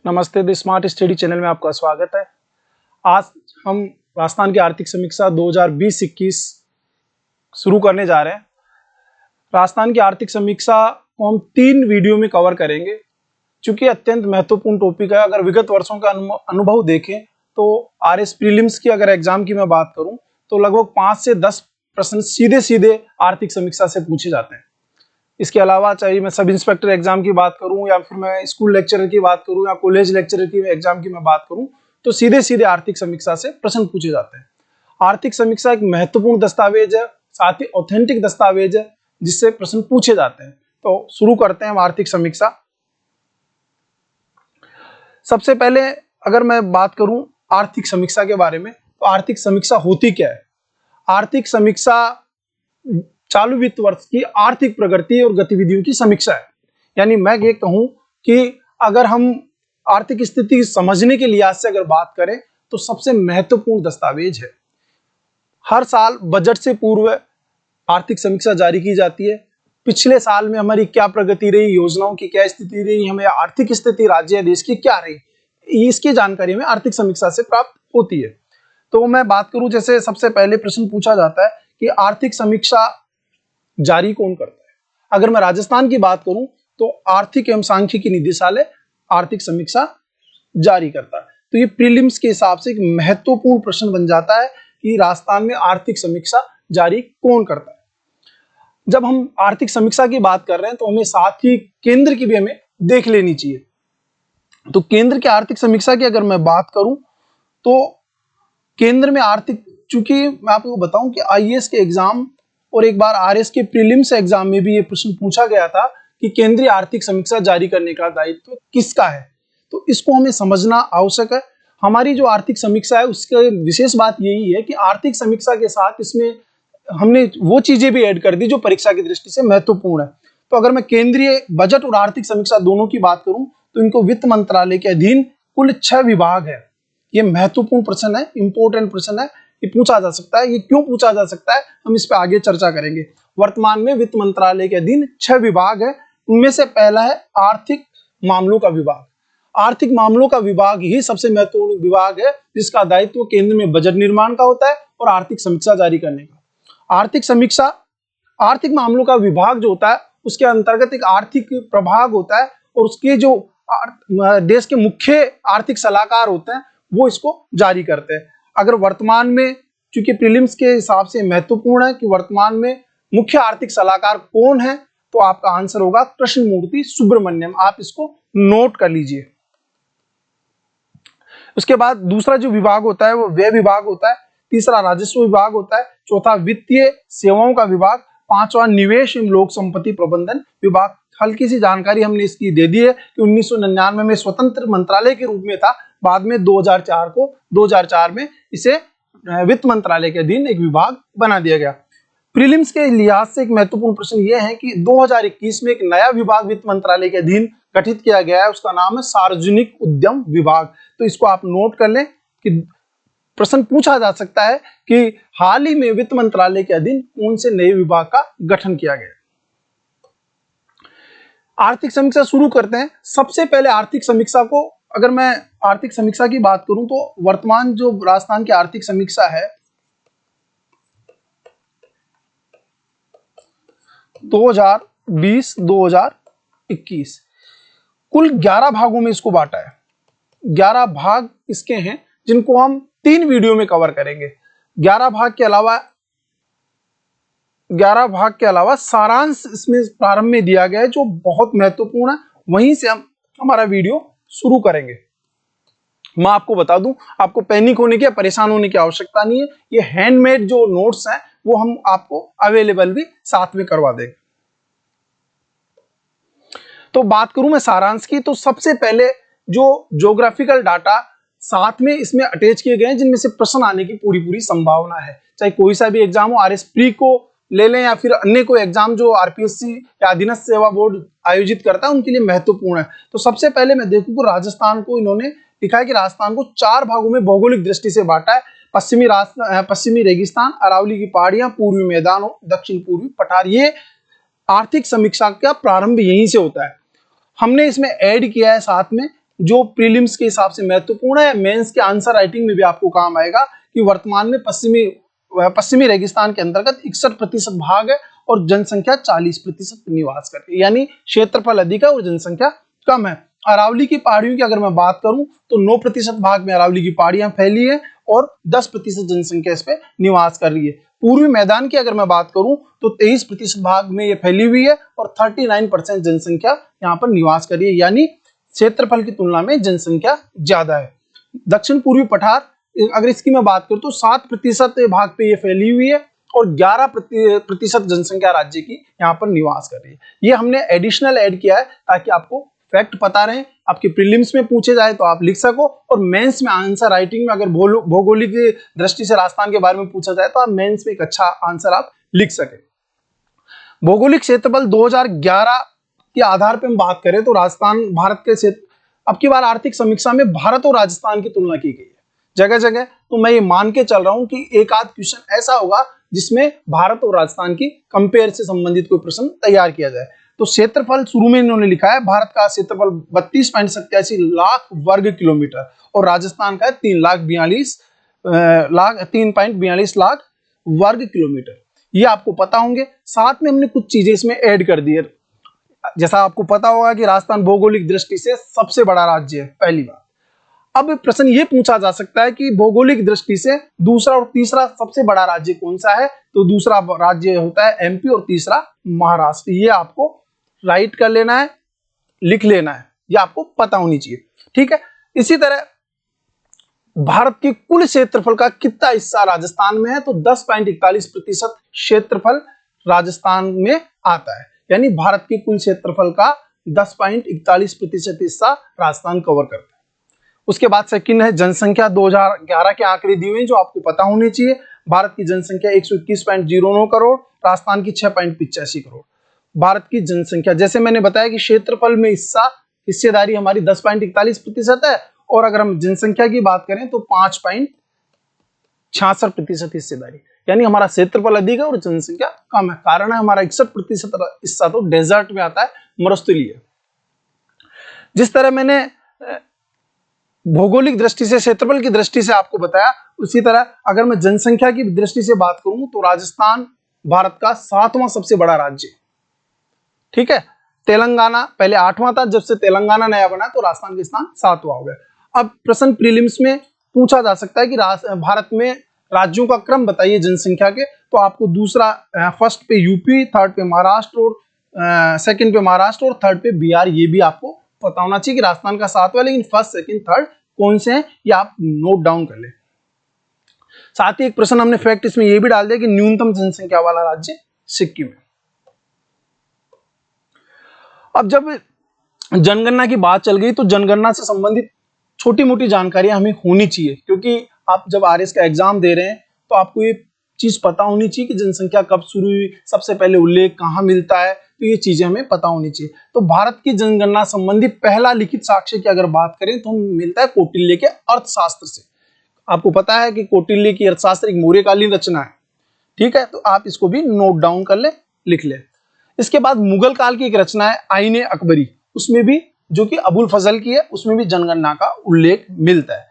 नमस्ते, the smart study channel में आपका स्वागत है। आज हम राजस्थान की आर्थिक समीक्षा 2020-21 शुरू करने जा रहे हैं। राजस्थान की आर्थिक समीक्षा को हम 3 वीडियो में कवर करेंगे, क्योंकि अत्यंत महत्वपूर्ण टॉपिक है। अगर विगत वर्षों का अनुभव देखें तो आरएस प्रीलिम्स की अगर एग्जाम की मैं बात करूं तो लगभग 5 से 10 प्रश्न सीधे सीधे आर्थिक समीक्षा से पूछे जाते हैं। इसके अलावा चाहे मैं सब इंस्पेक्टर एग्जाम की बात करूं या फिर मैं स्कूल लेक्चरर की बात करूं या कॉलेज लेक्चरर की एग्जाम की मैं बात करूं तो सीधे सीधे आर्थिक समीक्षा से प्रश्न पूछे जाते हैं। आर्थिक समीक्षा एक महत्वपूर्ण दस्तावेज है, साथ ही ऑथेंटिक दस्तावेज है जिससे प्रश्न पूछे जाते हैं। तो शुरू करते हैं हम आर्थिक समीक्षा। सबसे पहले अगर मैं बात करूं आर्थिक समीक्षा के बारे में तो आर्थिक समीक्षा होती क्या है। आर्थिक समीक्षा चालू वित्त वर्ष की आर्थिक प्रगति और गतिविधियों की समीक्षा है। यानी मैं ये कहूं कि अगर हम आर्थिक स्थिति समझने के लिहाज से अगर बात करें तो सबसे महत्वपूर्ण दस्तावेज है। हर साल बजट से पूर्व आर्थिक समीक्षा जारी की जाती है। पिछले साल में हमारी क्या प्रगति रही, योजनाओं की क्या स्थिति रही, हमें आर्थिक स्थिति राज्य या देश की क्या रही, इसकी जानकारी हमें आर्थिक समीक्षा से प्राप्त होती है। तो मैं बात करूं, जैसे सबसे पहले प्रश्न पूछा जाता है कि आर्थिक समीक्षा जारी कौन करता है। अगर मैं राजस्थान की बात करूं तो आर्थिक एवं सांख्यिकी निदेशालय आर्थिक समीक्षा जारी करता है। तो ये प्रीलिम्स के हिसाब से एक महत्वपूर्ण प्रश्न बन जाता है कि राजस्थान में आर्थिक समीक्षा जारी कौन करता है। जब हम आर्थिक समीक्षा की बात कर रहे हैं तो हमें साथ ही केंद्र की भी हमें देख लेनी चाहिए। तो केंद्र की आर्थिक समीक्षा की अगर मैं बात करूं तो केंद्र में आर्थिक, चूंकि मैं आपको बताऊं कि आईएएस के एग्जाम और एक बार आरएस के प्रीलिम्स एग्जाम में भी ये प्रश्न पूछा गया था कि केंद्रीय आर्थिक समीक्षा जारी करने का दायित्व किसका है। तो इसको हमें समझना आवश्यक है। हमारी जो आर्थिक समीक्षा है उसका विशेष बात यही है कि आर्थिक समीक्षा के साथ इसमें हमने वो चीजें भी ऐड कर दी जो परीक्षा की दृष्टि से महत्वपूर्ण है। तो अगर मैं केंद्रीय बजट और आर्थिक समीक्षा दोनों की बात करूं तो इनको वित्त मंत्रालय के अधीन कुल 6 विभाग है। ये महत्वपूर्ण प्रश्न है, इंपॉर्टेंट प्रश्न है, ये पूछा जा सकता है। ये क्यों पूछा जा सकता है हम इस पे आगे चर्चा करेंगे। वर्तमान में वित्त मंत्रालय के अधीन 6 विभाग है। उनमें से पहला है आर्थिक मामलों का विभाग। आर्थिक मामलों का विभाग ही सबसे महत्वपूर्ण विभाग है जिसका दायित्व केंद्र में बजट निर्माण का होता है और आर्थिक समीक्षा जारी करने का। आर्थिक समीक्षा, आर्थिक मामलों का विभाग जो होता है उसके अंतर्गत एक आर्थिक प्रभाग होता है और उसके जो देश के मुख्य आर्थिक सलाहकार होते हैं वो इसको जारी करते हैं। अगर वर्तमान में, चूंकि प्रीलिम्स के हिसाब से महत्वपूर्ण है कि वर्तमान में मुख्य आर्थिक सलाहकार कौन है, तो आपका आंसर होगा कृष्णमूर्ति सुब्रमण्यम। आप इसको नोट कर लीजिए। उसके बाद दूसरा जो विभाग होता है वो व्यय विभाग होता है। तीसरा राजस्व विभाग होता है। चौथा वित्तीय सेवाओं का विभाग। पांचवा निवेश एवं लोक संपत्ति प्रबंधन विभाग। हल्की सी जानकारी हमने इसकी दे दी है कि 1999 में स्वतंत्र मंत्रालय के रूप में था। बाद में 2004 में इसे वित्त मंत्रालय के अधीन एक विभाग बना दिया गया। प्रीलिम्स के लिहाज से एक महत्वपूर्ण प्रश्न यह है कि 2021 में एक नया विभाग वित्त मंत्रालय के अधीन गठित किया गया है। उसका नाम है सार्वजनिक उद्यम विभाग। तो इसको आप नोट कर लें कि प्रश्न पूछा जा सकता है कि हाल ही में वित्त मंत्रालय के अधीन कौन से नए विभाग का गठन किया गया। आर्थिक समीक्षा शुरू करते हैं। सबसे पहले आर्थिक समीक्षा को, अगर मैं आर्थिक समीक्षा की बात करूं तो वर्तमान जो राजस्थान की आर्थिक समीक्षा है 2020-2021 कुल 11 भागों में इसको बांटा है। 11 भाग इसके हैं जिनको हम 3 वीडियो में कवर करेंगे। 11 भाग के अलावा सारांश इसमें प्रारंभ में दिया गया है जो बहुत महत्वपूर्ण है। वहीं से हम हमारा वीडियो शुरू करेंगे। मैं आपको बता दूं, आपको पैनिक होने की या परेशान होने की आवश्यकता नहीं है। ये हैंडमेड जो नोट्स हैं वो हम आपको अवेलेबल भी साथ में करवा देंगे। तो बात करूं मैं सारांश की, तो सबसे पहले जो ज्योग्राफिकल डाटा साथ में इसमें अटैच किए गए हैं जिनमें से प्रश्न आने की पूरी संभावना है। चाहे कोई सा भी एग्जाम हो, आरएस प्री को ले लें या फिर अन्य कोई एग्जाम जो आरपीएससी या अधीनस्थ सेवा बोर्ड आयोजित करता है उनके लिए महत्वपूर्ण है। तो सबसे पहले मैं देखूं कि राजस्थान को इन्होंने लिखा है कि राजस्थान को 4 भागों में भौगोलिक दृष्टि से बांटा है। पश्चिमी रेगिस्तान, अरावली की पहाड़ियां, पूर्वी मैदान और दक्षिण पूर्वी पठार। ये आर्थिक समीक्षा का प्रारंभ यहीं से होता है। हमने इसमें ऐड किया है साथ में जो प्रीलिम्स के हिसाब से महत्वपूर्ण है या मेंस के आंसर राइटिंग में भी आपको काम आएगा कि वर्तमान में पश्चिमी रेगिस्तान के अंतर्गत 61% भाग है और जनसंख्या 40% निवास करती है, यानी क्षेत्रफल अधिक है और जनसंख्या कम है। अरावली की पहाड़ियों की अगर मैं बात करूं तो 9% भाग में अरावली की पहाड़ियां फैली है और 10% जनसंख्या इस पे निवास कर रही है। पूर्वी मैदान की अगर मैं बात करूं तो 23% भाग में ये फैली हुई है और 39% जनसंख्या यहाँ पर निवास कर रही है, यानी क्षेत्रफल की तुलना में जनसंख्या ज्यादा है। दक्षिण पूर्वी पठार अगर इसकी मैं बात करूं तो 7% भाग पे ये फैली हुई है और 11% जनसंख्या राज्य की यहाँ पर निवास कर रही है। ये हमने एडिशनल ऐड किया है ताकि आपको फैक्ट पता रहे, आपके प्रीलिम्स में पूछे जाए तो आप लिख सको और मेंस में आंसर राइटिंग में अगर भौगोलिक दृष्टि से राजस्थान के बारे में पूछा जाए तो आप मेंस में एक अच्छा आंसर आप लिख सके। भौगोलिक क्षेत्रफल 2011 के आधार पर हम बात करें तो राजस्थान भारत के क्षेत्र, अब की बार आर्थिक समीक्षा में भारत और राजस्थान की तुलना की गई है जगह जगह, तो मैं ये मान के चल रहा हूं कि एक आध क्वेश्चन ऐसा होगा जिसमें भारत और राजस्थान की कंपेयर से संबंधित कोई प्रश्न तैयार किया जाए। तो क्षेत्रफल शुरू में इन्होंने लिखा है, भारत का क्षेत्रफल 32.87 लाख वर्ग किलोमीटर और राजस्थान का 3.42 लाख वर्ग किलोमीटर। ये आपको पता होंगे। साथ में हमने कुछ चीजें इसमें ऐड कर दी है। जैसा आपको पता होगा कि राजस्थान भौगोलिक दृष्टि से सबसे बड़ा राज्य है, पहली बात। अब प्रश्न ये पूछा जा सकता है कि भौगोलिक दृष्टि से दूसरा और तीसरा सबसे बड़ा राज्य कौन सा है, तो दूसरा राज्य होता है एमपी और तीसरा महाराष्ट्र। ये आपको राइट कर लेना है, लिख लेना है, ये आपको पता होनी चाहिए, ठीक है। इसी तरह भारत के कुल क्षेत्रफल का कितना हिस्सा राजस्थान में है, तो 10.41% क्षेत्रफल राजस्थान में आता है, यानी भारत के कुल क्षेत्रफल का 10.41% हिस्सा राजस्थान कवर करता है। उसके बाद सेकंड है जनसंख्या। 2011 के आंकड़े दिए हुए जो आपको पता होने चाहिए। भारत की जनसंख्या 121.09 करोड़, राजस्थान की 6.85 करोड़। भारत की जनसंख्या, जैसे मैंने बताया कि क्षेत्रफल में हिस्सेदारी हमारी 10.41% है और अगर हम जनसंख्या की बात करें तो 5.66% हिस्सेदारी, यानी हमारा क्षेत्रफल अधिक है और जनसंख्या कम है। कारण है हमारा 61% हिस्सा तो डेजर्ट में आता है, मरुस्थलीय। जिस तरह मैंने भौगोलिक दृष्टि से क्षेत्रफल की दृष्टि से आपको बताया, उसी तरह अगर मैं जनसंख्या की दृष्टि से बात करूं तो राजस्थान भारत का 7वां सबसे बड़ा राज्य, ठीक है। तेलंगाना पहले 8वां था, जब से तेलंगाना नया बना तो राजस्थान का स्थान 7वां हो गया। अब प्रश्न प्रीलिम्स में पूछा जा सकता है कि भारत में राज्यों का क्रम बताइए जनसंख्या के, तो आपको दूसरा फर्स्ट पे यूपी, थर्ड पे महाराष्ट्र और सेकंड पे महाराष्ट्र और थर्ड पे बिहार, ये भी आपको पता होना चाहिए कि राजस्थान का 7वां, लेकिन फर्स्ट सेकंड थर्ड कौन से हैं ये आप नोट डाउन कर ले। साथ ही एक प्रश्न हमने फैक्ट इसमें ये भी डाल दिया कि न्यूनतम जनसंख्या वाला राज्य सिक्किम है। अब जब जनगणना की बात चल गई तो जनगणना से संबंधित छोटी मोटी जानकारियां हमें होनी चाहिए, क्योंकि आप जब आरएस का एग्जाम दे रहे हैं तो आपको ये चीज पता होनी चाहिए कि जनसंख्या कब शुरू हुई, सबसे पहले उल्लेख कहाँ मिलता है, तो ये चीजें हमें पता होनी चाहिए। तो भारत की जनगणना संबंधी पहला लिखित साक्ष्य की अगर बात करें तो मिलता है कौटिल्य के अर्थशास्त्र से। आपको पता है कि कौटिल्य की अर्थशास्त्र एक मौर्यकालीन रचना है, ठीक है, तो आप इसको भी नोट डाउन कर ले, लिख ले। इसके बाद मुगल काल की एक रचना है आईने अकबरी, उसमें भी जो कि अबुल फजल की है, उसमें भी जनगणना का उल्लेख मिलता है।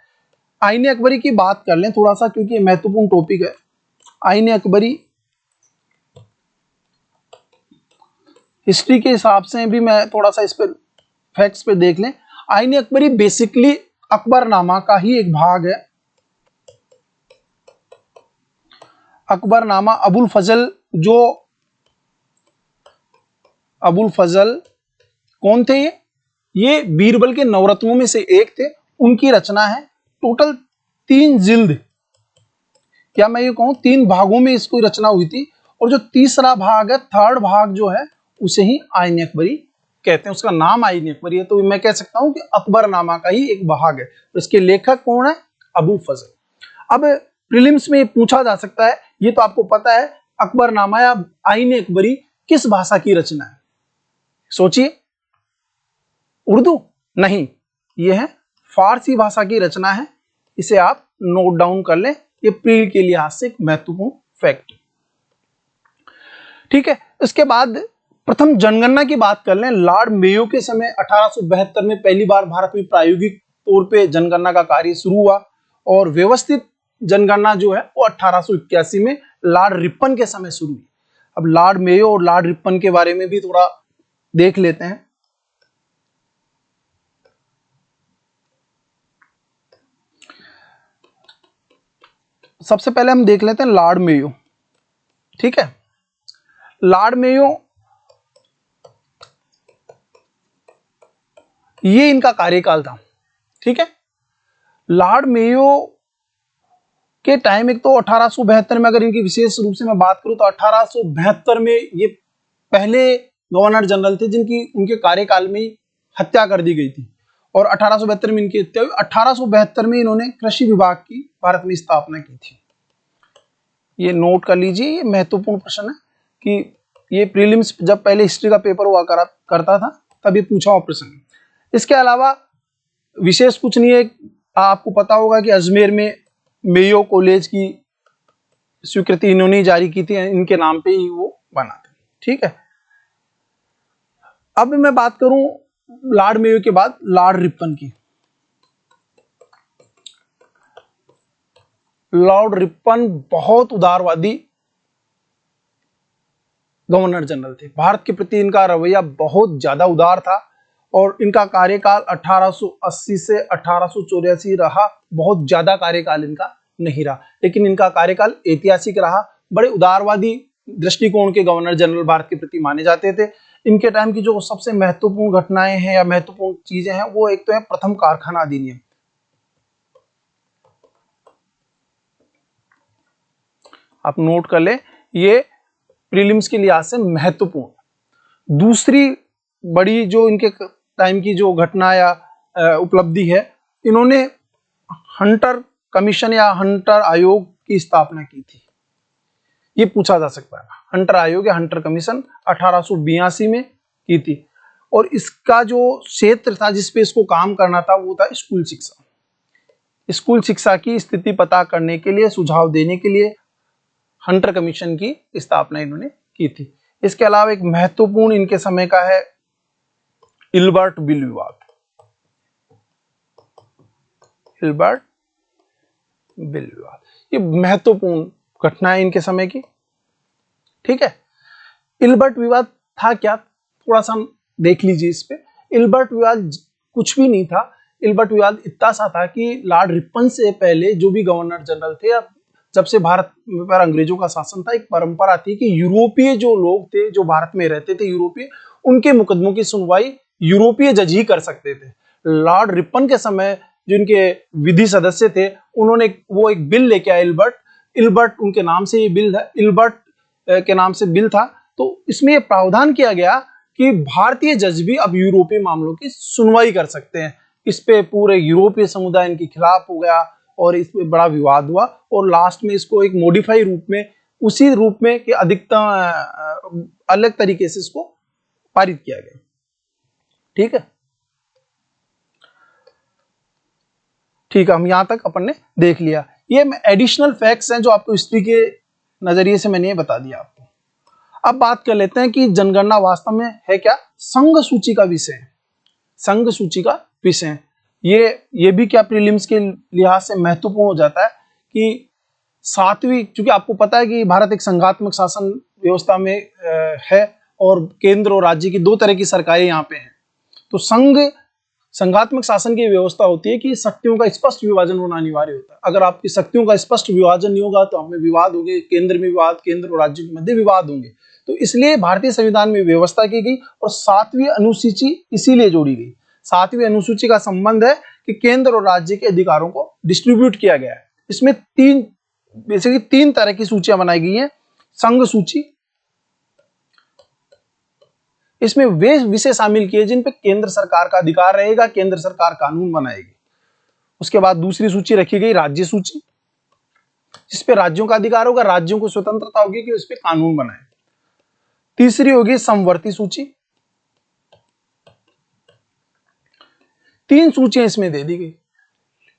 आईने अकबरी की बात कर लें थोड़ा सा, क्योंकि महत्वपूर्ण टॉपिक है। आईने अकबरी हिस्ट्री के हिसाब से भी मैं थोड़ा सा इस पर फैक्ट्स पे देख लें। आईने अकबरी बेसिकली अकबरनामा का ही एक भाग है। अकबरनामा अबुल फजल कौन थे ये बीरबल के नवरत्नों में से एक थे, उनकी रचना है। टोटल 3 जिल्द, क्या मैं ये कहूं 3 भागों में इसको रचना हुई थी, और जो तीसरा भाग है, थर्ड भाग जो है, उसे ही आईने अकबरी कहते हैं। उसका नाम आईने अकबरी है, तो मैं कह सकता हूं कि अकबरनामा का ही एक भाग है। इसके लेखक कौन है? अबुल फजल। अब प्रीलिम्स में पूछा जा सकता है, ये तो आपको पता है, अकबरनामा या आईने अकबरी किस भाषा की रचना है? सोचिए, उर्दू नहीं, यह है फारसी भाषा की रचना है। इसे आप नोट डाउन कर लें, ये प्री के लिहाज से एक महत्वपूर्ण फैक्ट, ठीक है। इसके बाद प्रथम जनगणना की बात कर लें, लॉर्ड मेयो के समय 1872 में पहली बार भारत में प्रायोगिक तौर पे जनगणना का कार्य शुरू हुआ और व्यवस्थित जनगणना जो है वो 1881 में लॉर्ड रिपन के समय शुरू हुई। अब लॉर्ड मेयो और लॉर्ड रिपन के बारे में भी थोड़ा देख लेते हैं। सबसे पहले हम देख लेते हैं लॉर्ड मेयो। ठीक है, लॉर्ड मेयो ये इनका कार्यकाल था। ठीक है, लॉर्ड मेयो के टाइम, एक तो 1872 में अगर इनकी विशेष रूप से मैं बात करूं तो 1872 में ये पहले गवर्नर जनरल थे जिनकी उनके कार्यकाल में ही हत्या कर दी गई थी और 1872 में इनकी हत्या हुई। 1872 में इन्होंने कृषि विभाग की भारत में स्थापना की थी। ये नोट कर लीजिए, ये महत्वपूर्ण प्रश्न है कि ये प्रीलिम्स जब पहले हिस्ट्री का पेपर हुआ करता था तब ये पूछा हुआ प्रश्न है। इसके अलावा विशेष कुछ नहीं है। आपको पता होगा कि अजमेर में मेयो कॉलेज की स्वीकृति इन्होंने जारी की थी, इनके नाम पे ही वो बना था। ठीक है, अब मैं बात करूं लॉर्ड मेयो के बाद लॉर्ड रिपन की। लॉर्ड रिपन बहुत उदारवादी गवर्नर जनरल थे। भारत के प्रति इनका रवैया बहुत ज्यादा उदार था और इनका कार्यकाल 1880 से 1884 रहा। बहुत ज्यादा कार्यकाल इनका नहीं रहा, लेकिन इनका कार्यकाल ऐतिहासिक रहा। बड़े उदारवादी दृष्टिकोण के गवर्नर जनरल भारत के प्रति माने जाते थे। इनके टाइम की जो सबसे महत्वपूर्ण घटनाएं हैं या महत्वपूर्ण चीजें हैं वो एक तो है प्रथम कारखाना अधिनियम। आप नोट कर ले, ये प्रीलिम्स के लिहाज से महत्वपूर्ण। दूसरी बड़ी जो इनके टाइम की जो घटना या उपलब्धि है, इन्होंने हंटर कमीशन या हंटर आयोग की स्थापना की थी। ये पूछा जा सकता है, हंटर आयोग या हंटर कमीशन 1882 में की थी और इसका जो क्षेत्र था जिस पे इसको काम करना था वो था स्कूल शिक्षा। स्कूल शिक्षा की स्थिति पता करने के लिए, सुझाव देने के लिए हंटर कमीशन की स्थापना इन्होंने की थी। इसके अलावा एक महत्वपूर्ण इनके समय का है इल्बर्ट बिल विवाद। इल्बर्ट बिल विवाद ये महत्वपूर्ण घटना है इनके समय की। ठीक है, इल्बर्ट विवाद था क्या, थोड़ा सा हम देख लीजिए इस पे। इल्बर्ट विवाद कुछ भी नहीं था। इल्बर्ट विवाद इतना सा था कि लॉर्ड रिपन से पहले जो भी गवर्नर जनरल थे, जब से भारत पर अंग्रेजों का शासन था, एक परंपरा थी कि यूरोपीय जो लोग थे जो भारत में रहते थे, यूरोपीय, उनके मुकदमों की सुनवाई यूरोपीय जज ही कर सकते थे। लॉर्ड रिपन के समय जिनके विधि सदस्य थे, उन्होंने वो एक बिल लेके आए, इल्बर्ट उनके नाम से ये बिल है, इल्बर्ट के नाम से बिल था। तो इसमें यह प्रावधान किया गया कि भारतीय जज भी अब यूरोपीय मामलों की सुनवाई कर सकते हैं। इस पे पूरे यूरोपीय समुदाय इनके खिलाफ हो गया और इस पे बड़ा विवाद हुआ और लास्ट में इसको एक मॉडिफाई रूप में, उसी रूप में कि अधिकतम अलग तरीके से इसको पारित किया गया। ठीक है, ठीक है, हम यहां तक अपन ने देख लिया। ये एडिशनल फैक्ट्स हैं जो आपको हिस्ट्री के नजरिए से मैंने ये बता दिया आपको। अब बात कर लेते हैं कि जनगणना वास्तव में है क्या। संघ सूची का विषय, संघ सूची का विषय ये भी क्या प्रीलिम्स के लिहाज से महत्वपूर्ण हो जाता है कि सातवीं, क्योंकि आपको पता है कि भारत एक संघात्मक शासन व्यवस्था में है और केंद्र और राज्य की दो तरह की सरकारें यहाँ पे हैं। तो संघात्मक शासन की व्यवस्था होती है कि शक्तियों का स्पष्ट विभाजन होना अनिवार्य होता है। अगर आपकी शक्तियों का स्पष्ट विभाजन नहीं होगा तो हमें विवाद होंगे, केंद्र में विवाद, केंद्र और राज्य के मध्य विवाद होंगे। तो इसलिए भारतीय संविधान में व्यवस्था की गई और 7वीं अनुसूची इसीलिए जोड़ी गई। 7वीं अनुसूची का संबंध है कि केंद्र और राज्य के अधिकारों को डिस्ट्रीब्यूट किया गया है। इसमें तीन तरह की सूचियां बनाई गई हैं। संघ सूची, इसमें वे विषय शामिल किए जिन पे केंद्र सरकार का अधिकार रहेगा, केंद्र सरकार कानून बनाएगी। उसके बाद दूसरी सूची रखी गई राज्य सूची, जिस पे राज्यों का अधिकार होगा, राज्यों को स्वतंत्रता होगी कि उस पे कानून बनाए। तीसरी होगी समवर्ती सूची। 3 सूचियां इसमें दे दी गई,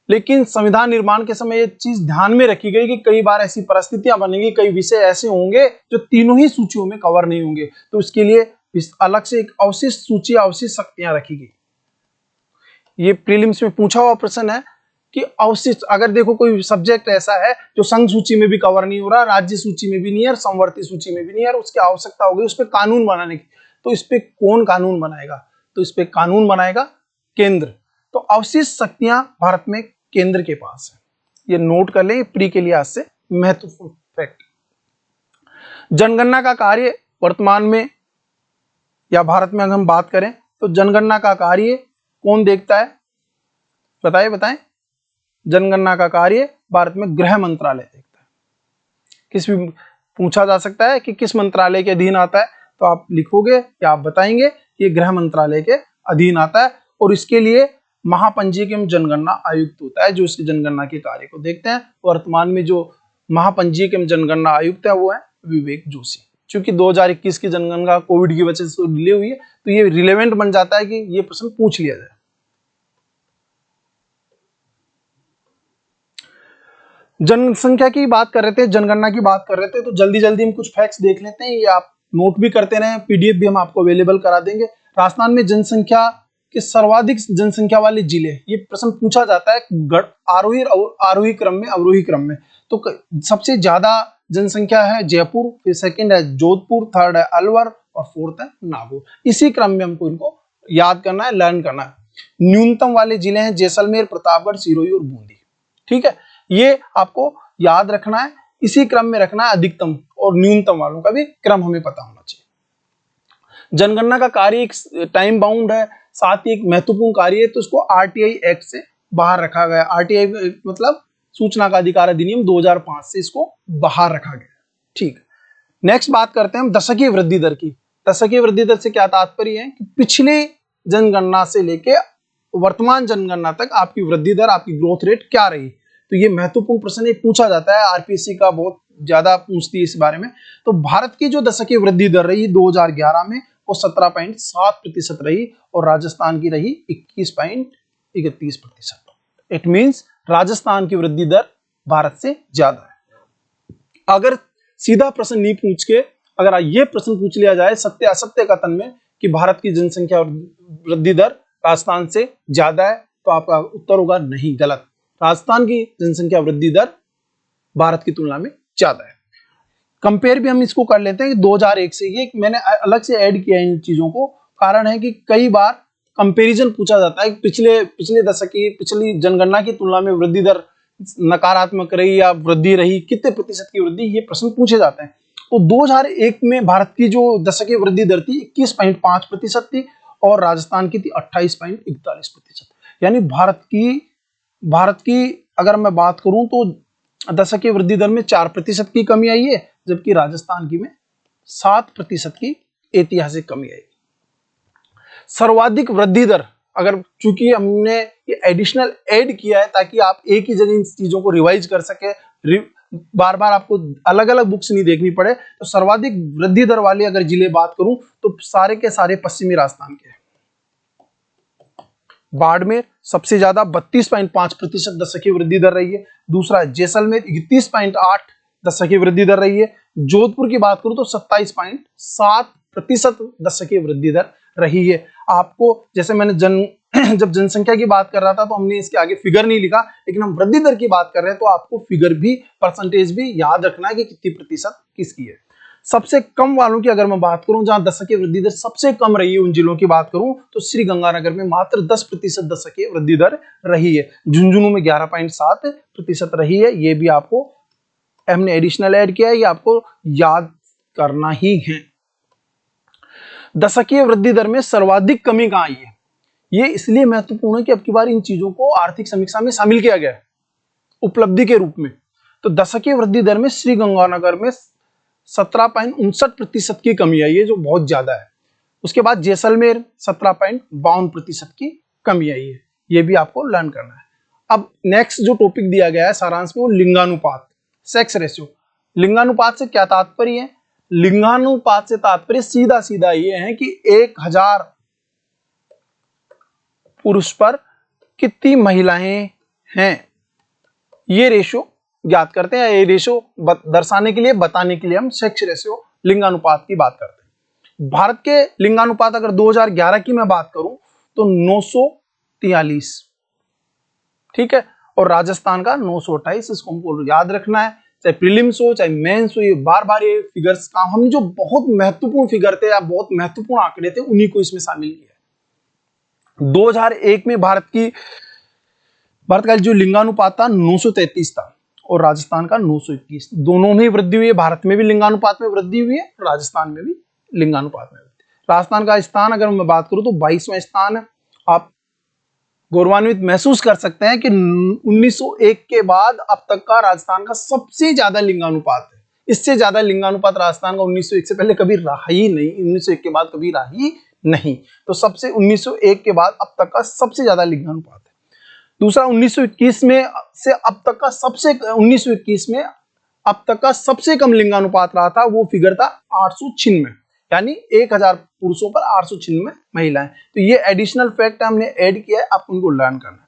लेकिन संविधान निर्माण के समय ये चीज ध्यान में रखी गई कि कई बार ऐसी परिस्थितियां बनेंगी, कई विषय ऐसे होंगे जो तीनों ही सूचियों में कवर नहीं होंगे। तो इसके लिए इस अलग से एक अवशिष्ट सूची, अवशिष्ट शक्तियां रखी गई। ये प्रीलिम्स में पूछा हुआ प्रश्न है कि अवशिष्ट, अगर देखो कोई सब्जेक्ट ऐसा है जो संघ सूची में भी कवर नहीं हो रहा, राज्य सूची में भी नहीं है, समवर्ती सूची में भी नहीं है, और उसकी आवश्यकता होगी उस पर कानून बनाने की, तो इस पे कौन कानून बनाएगा? तो इस पे कानून बनाएगा केंद्र। तो अवशिष्ट शक्तियां भारत में केंद्र के पास है, ये नोट कर लें, प्री के लिए आज से महत्वपूर्ण फैक्ट। जनगणना का कार्य वर्तमान में या भारत में अगर हम बात करें तो जनगणना का कार्य कौन देखता है? बताएं। जनगणना का कार्य भारत में गृह मंत्रालय देखता है। किस भी पूछा जा सकता है कि किस मंत्रालय के अधीन आता है, तो आप लिखोगे या आप बताएंगे ये गृह मंत्रालय के अधीन आता है, और इसके लिए महापंजीयक एवं जनगणना आयुक्त होता है जो इसकी जनगणना के कार्य को देखते हैं। वर्तमान में जो महापंजीयक एवं जनगणना आयुक्त है वो है विवेक जोशी। चूंकि 2021 की जनगणना कोविड की वजह से डिले हुई है, तो ये रिलेवेंट बन जाता है कि ये प्रश्न पूछ लिया जाए। जनसंख्या की बात कर रहे थे, जनगणना की बात कर रहे थे, तो जल्दी जल्दी हम कुछ फैक्ट्स देख लेते हैं, ये आप नोट भी करते रहे, पीडीएफ भी हम आपको अवेलेबल करा देंगे। राजस्थान में जनसंख्या के सर्वाधिक जनसंख्या वाले जिले, ये प्रश्न पूछा जाता है आरोही क्रम में, अवरोही क्रम में। तो सबसे ज्यादा जनसंख्या है जयपुर, फिर सेकंड है जोधपुर, थर्ड है अलवर और फोर्थ है नागौर। इसी क्रम में हमको इनको याद करना है, लर्न करना है। न्यूनतम वाले जिले हैं जैसलमेर, प्रतापगढ़, सिरोही और बूंदी। ठीक है, ये आपको याद रखना है, इसी क्रम में रखना है। अधिकतम और न्यूनतम वालों का भी क्रम हमें पता होना चाहिए। जनगणना का कार्य एक टाइम बाउंड है, साथ ही एक महत्वपूर्ण कार्य है, तो इसको आरटीआई एक्ट से बाहर रखा गया। आरटीआई मतलब सूचना का अधिकार अधिनियम 2005 से इसको बाहर रखा गया। ठीक, नेक्स्ट बात करते हैं हम दशकीय वृद्धि दर की। दशकीय वृद्धि दर से क्या तात्पर्य है कि पिछले जनगणना से लेके वर्तमान जनगणना तक आपकी वृद्धि दर, आपकी ग्रोथ रेट क्या रही। तो ये महत्वपूर्ण प्रश्न एक पूछा जाता है, आरपीएससी का बहुत ज्यादा पूछती है इस बारे में। तो भारत की जो दशकीय वृद्धि दर रही 2011 में वो 17.7% रही, और राजस्थान की रही 21.31%। इट मींस राजस्थान की वृद्धि दर भारत से ज्यादा है। अगर सीधा प्रश्न नहीं पूछ के अगर ये प्रश्न पूछ लिया जाए सत्य असत्य कथन में कि भारत की जनसंख्या वृद्धि दर राजस्थान से ज्यादा है, तो आपका उत्तर होगा नहीं, गलत। राजस्थान की जनसंख्या वृद्धि दर भारत की तुलना में ज्यादा है। कंपेयर भी हम इसको कर लेते हैं कि 2001 से, ये मैंने अलग से ऐड किया इन चीजों को, कारण है कि कई बार कंपैरिजन पूछा जाता है कि पिछले दशक की, पिछली जनगणना की तुलना में वृद्धि दर नकारात्मक रही या वृद्धि रही, कितने प्रतिशत की वृद्धि, ये प्रश्न पूछे जाते हैं। तो 2001 में भारत की जो दशकीय वृद्धि दर थी 21.5% थी, और राजस्थान की थी 28.41%। यानी भारत की अगर मैं बात करूं तो दशकीय वृद्धि दर में 4% की कमी आई है, जबकि राजस्थान की में 7% की ऐतिहासिक कमी आई। सर्वाधिक वृद्धि दर, अगर चूंकि हमने ये एडिशनल ऐड किया है ताकि आप एक ही जगह इन चीजों को रिवाइज कर सके, बार बार आपको अलग अलग बुक्स नहीं देखनी पड़े, तो सर्वाधिक वृद्धि दर वाले अगर जिले बात करूं तो सारे के सारे पश्चिमी राजस्थान के। बाड़मेर सबसे ज्यादा 32.5% दशकीय वृद्धि दर रही है। दूसरा जैसलमेर 31.8 दशकीय वृद्धि दर रही है। जोधपुर की बात करूं तो 27.7% दशकीय वृद्धि दर रही है। आपको जैसे मैंने जब जनसंख्या की बात कर रहा था तो हमने इसके आगे फिगर नहीं लिखा, लेकिन हम वृद्धि दर की बात कर रहे हैं तो आपको फिगर भी, परसेंटेज भी याद रखना है कि कितनी प्रतिशत किसकी है। सबसे कम वालों की अगर मैं बात करूं, जहां दशकीय वृद्धि दर सबसे कम रही है, उन जिलों की बात करूं तो श्री गंगानगर में मात्र 10% दशकीय वृद्धि दर रही है। झुंझुनू में 11.7% रही है। ये भी आपको हमने एडिशनल ऐड किया है, ये आपको याद करना ही है। दशकीय वृद्धि दर में सर्वाधिक कमी कहां आई है, ये इसलिए महत्वपूर्ण है कि अब की बार इन चीजों को आर्थिक समीक्षा में शामिल किया गया है उपलब्धि के रूप में। तो दशकीय वृद्धि दर में श्री गंगानगर में 17.59% की कमी आई है, जो बहुत ज्यादा है। उसके बाद जैसलमेर 17.52% की कमी आई है। ये भी आपको लर्न करना है। अब नेक्स्ट जो टॉपिक दिया गया है सारांश में, वो लिंगानुपात, सेक्स रेशियो। लिंगानुपात से क्या तात्पर्य है? लिंगानुपात से तात्पर्य सीधा सीधा ये है कि 1000 पुरुष पर कितनी महिलाएं हैं, ये रेशियो ज्ञात करते हैं। ये रेशियो दर्शाने के लिए, बताने के लिए हम सेक्स रेशियो, लिंगानुपात की बात करते हैं। भारत के लिंगानुपात अगर 2011 की मैं बात करूं तो 943, ठीक है, और राजस्थान का 928। इसको हमको याद रखना है, चाहे प्रीलिम्स हो चाहे मेंस हो, ये बार बार ये फिगर्स का हम जो बहुत महत्वपूर्ण फिगर थे या बहुत महत्वपूर्ण आंकड़े थे उन्हीं को इसमें शामिल किया। 2001 में भारत का जो लिंगानुपात था 933 था और राजस्थान का 921। दोनों में वृद्धि हुई है, भारत में भी लिंगानुपात में वृद्धि हुई है, राजस्थान में भी लिंगानुपात में वृद्धि। राजस्थान का स्थान अगर मैं बात करूं तो 22वां स्थान है। आप गौरवान्वित महसूस कर सकते हैं कि 1901 के बाद अब तक का राजस्थान का सबसे ज्यादा लिंगानुपात है। इससे ज्यादा लिंगानुपात राजस्थान का 1901 से पहले कभी रहा ही नहीं, 1901 के बाद कभी रहा ही नहीं। तो सबसे 1901 के बाद अब तक का सबसे ज्यादा लिंगानुपात है। दूसरा 1921 में से अब तक का 1921 में अब तक का सबसे कम लिंगानुपात रहा था, वो फिगर था 896, यानी 1000 पुरुषों पर 896 महिलाएं। तो ये एडिशनल फैक्ट हमने ऐड किया है, आपको उनको लर्न करना है।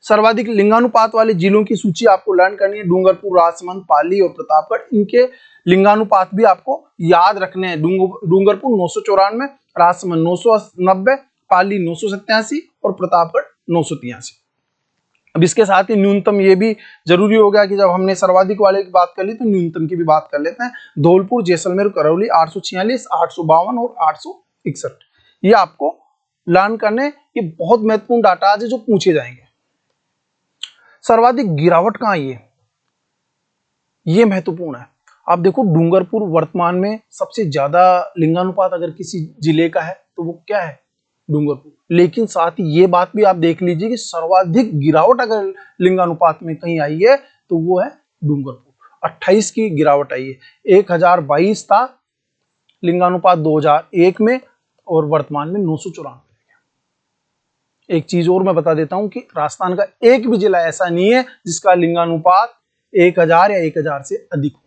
सर्वाधिक लिंगानुपात वाले जिलों की सूची आपको लर्न करनी है। डूंगरपुर, राजसमंद, पाली और प्रतापगढ़, इनके लिंगानुपात भी आपको याद रखने हैं। डूंगरपुर 994, राजसमंद 990, पाली 987 और प्रतापगढ़ 983। अब इसके साथ ही न्यूनतम ये भी जरूरी हो गया कि जब हमने सर्वाधिक वाले की बात कर ली तो न्यूनतम की भी बात कर लेते हैं। धौलपुर, जैसलमेर, करौली 846, 852 और 861। ये आपको लर्न करने, ये बहुत महत्वपूर्ण डाटा है जो पूछे जाएंगे। सर्वाधिक गिरावट कहां आई है, ये महत्वपूर्ण है। आप देखो डूंगरपुर वर्तमान में सबसे ज्यादा लिंगानुपात अगर किसी जिले का है तो वो क्या है, डूंगरपुर। लेकिन साथ ही ये बात भी आप देख लीजिए कि सर्वाधिक गिरावट अगर लिंगानुपात में कहीं आई है तो वो है डूंगरपुर। 28 की गिरावट आई है। 1022 था लिंगानुपात 2001 में और वर्तमान में 994। एक चीज और मैं बता देता हूं कि राजस्थान का एक भी जिला ऐसा नहीं है जिसका लिंगानुपात 1000 या 1000 से अधिक हो,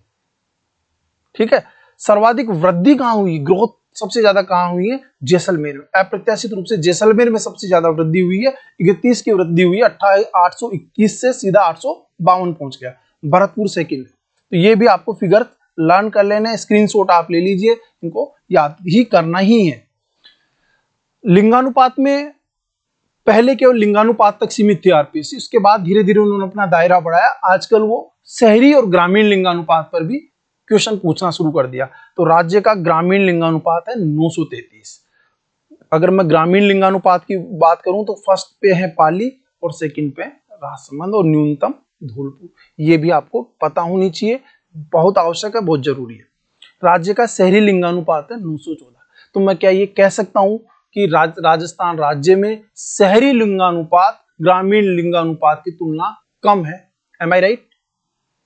ठीक है। सर्वाधिक वृद्धि कहां हुई, ग्रोथ सबसे ज्यादा कहां हुई है, जैसलमेर में। अप्रत्याशित रूप से जैसलमेर में सबसे ज्यादा वृद्धि हुई है, 31 की वृद्धि हुई है, 821 से सीधा 852 पहुंच गया। भरतपुर सेकंड। तो ये भी आपको फिगर लर्न कर लेना है, स्क्रीनशॉट आप ले लीजिए, इनको याद ही करना ही है। लिंगानुपात में पहले केवल लिंगानुपात तक सीमित थी आरपीएससी, उसके बाद धीरे धीरे उन्होंने अपना दायरा बढ़ाया। आजकल वो शहरी और ग्रामीण लिंगानुपात पर भी क्वेश्चन पूछना शुरू कर दिया। तो राज्य का ग्रामीण लिंगानुपात है 933। अगर मैं ग्रामीण लिंगानुपात की बात करूं तो फर्स्ट पे है पाली और सेकंड पे राजसमंद और न्यूनतम धौलपुर। ये भी आपको पता होनी चाहिए, बहुत आवश्यक है, बहुत जरूरी है। राज्य का शहरी लिंगानुपात है 914। तो मैं क्या ये कह सकता हूं कि राजस्थान राज्य में शहरी लिंगानुपात ग्रामीण लिंगानुपात की तुलना कम है? एम आई राइट?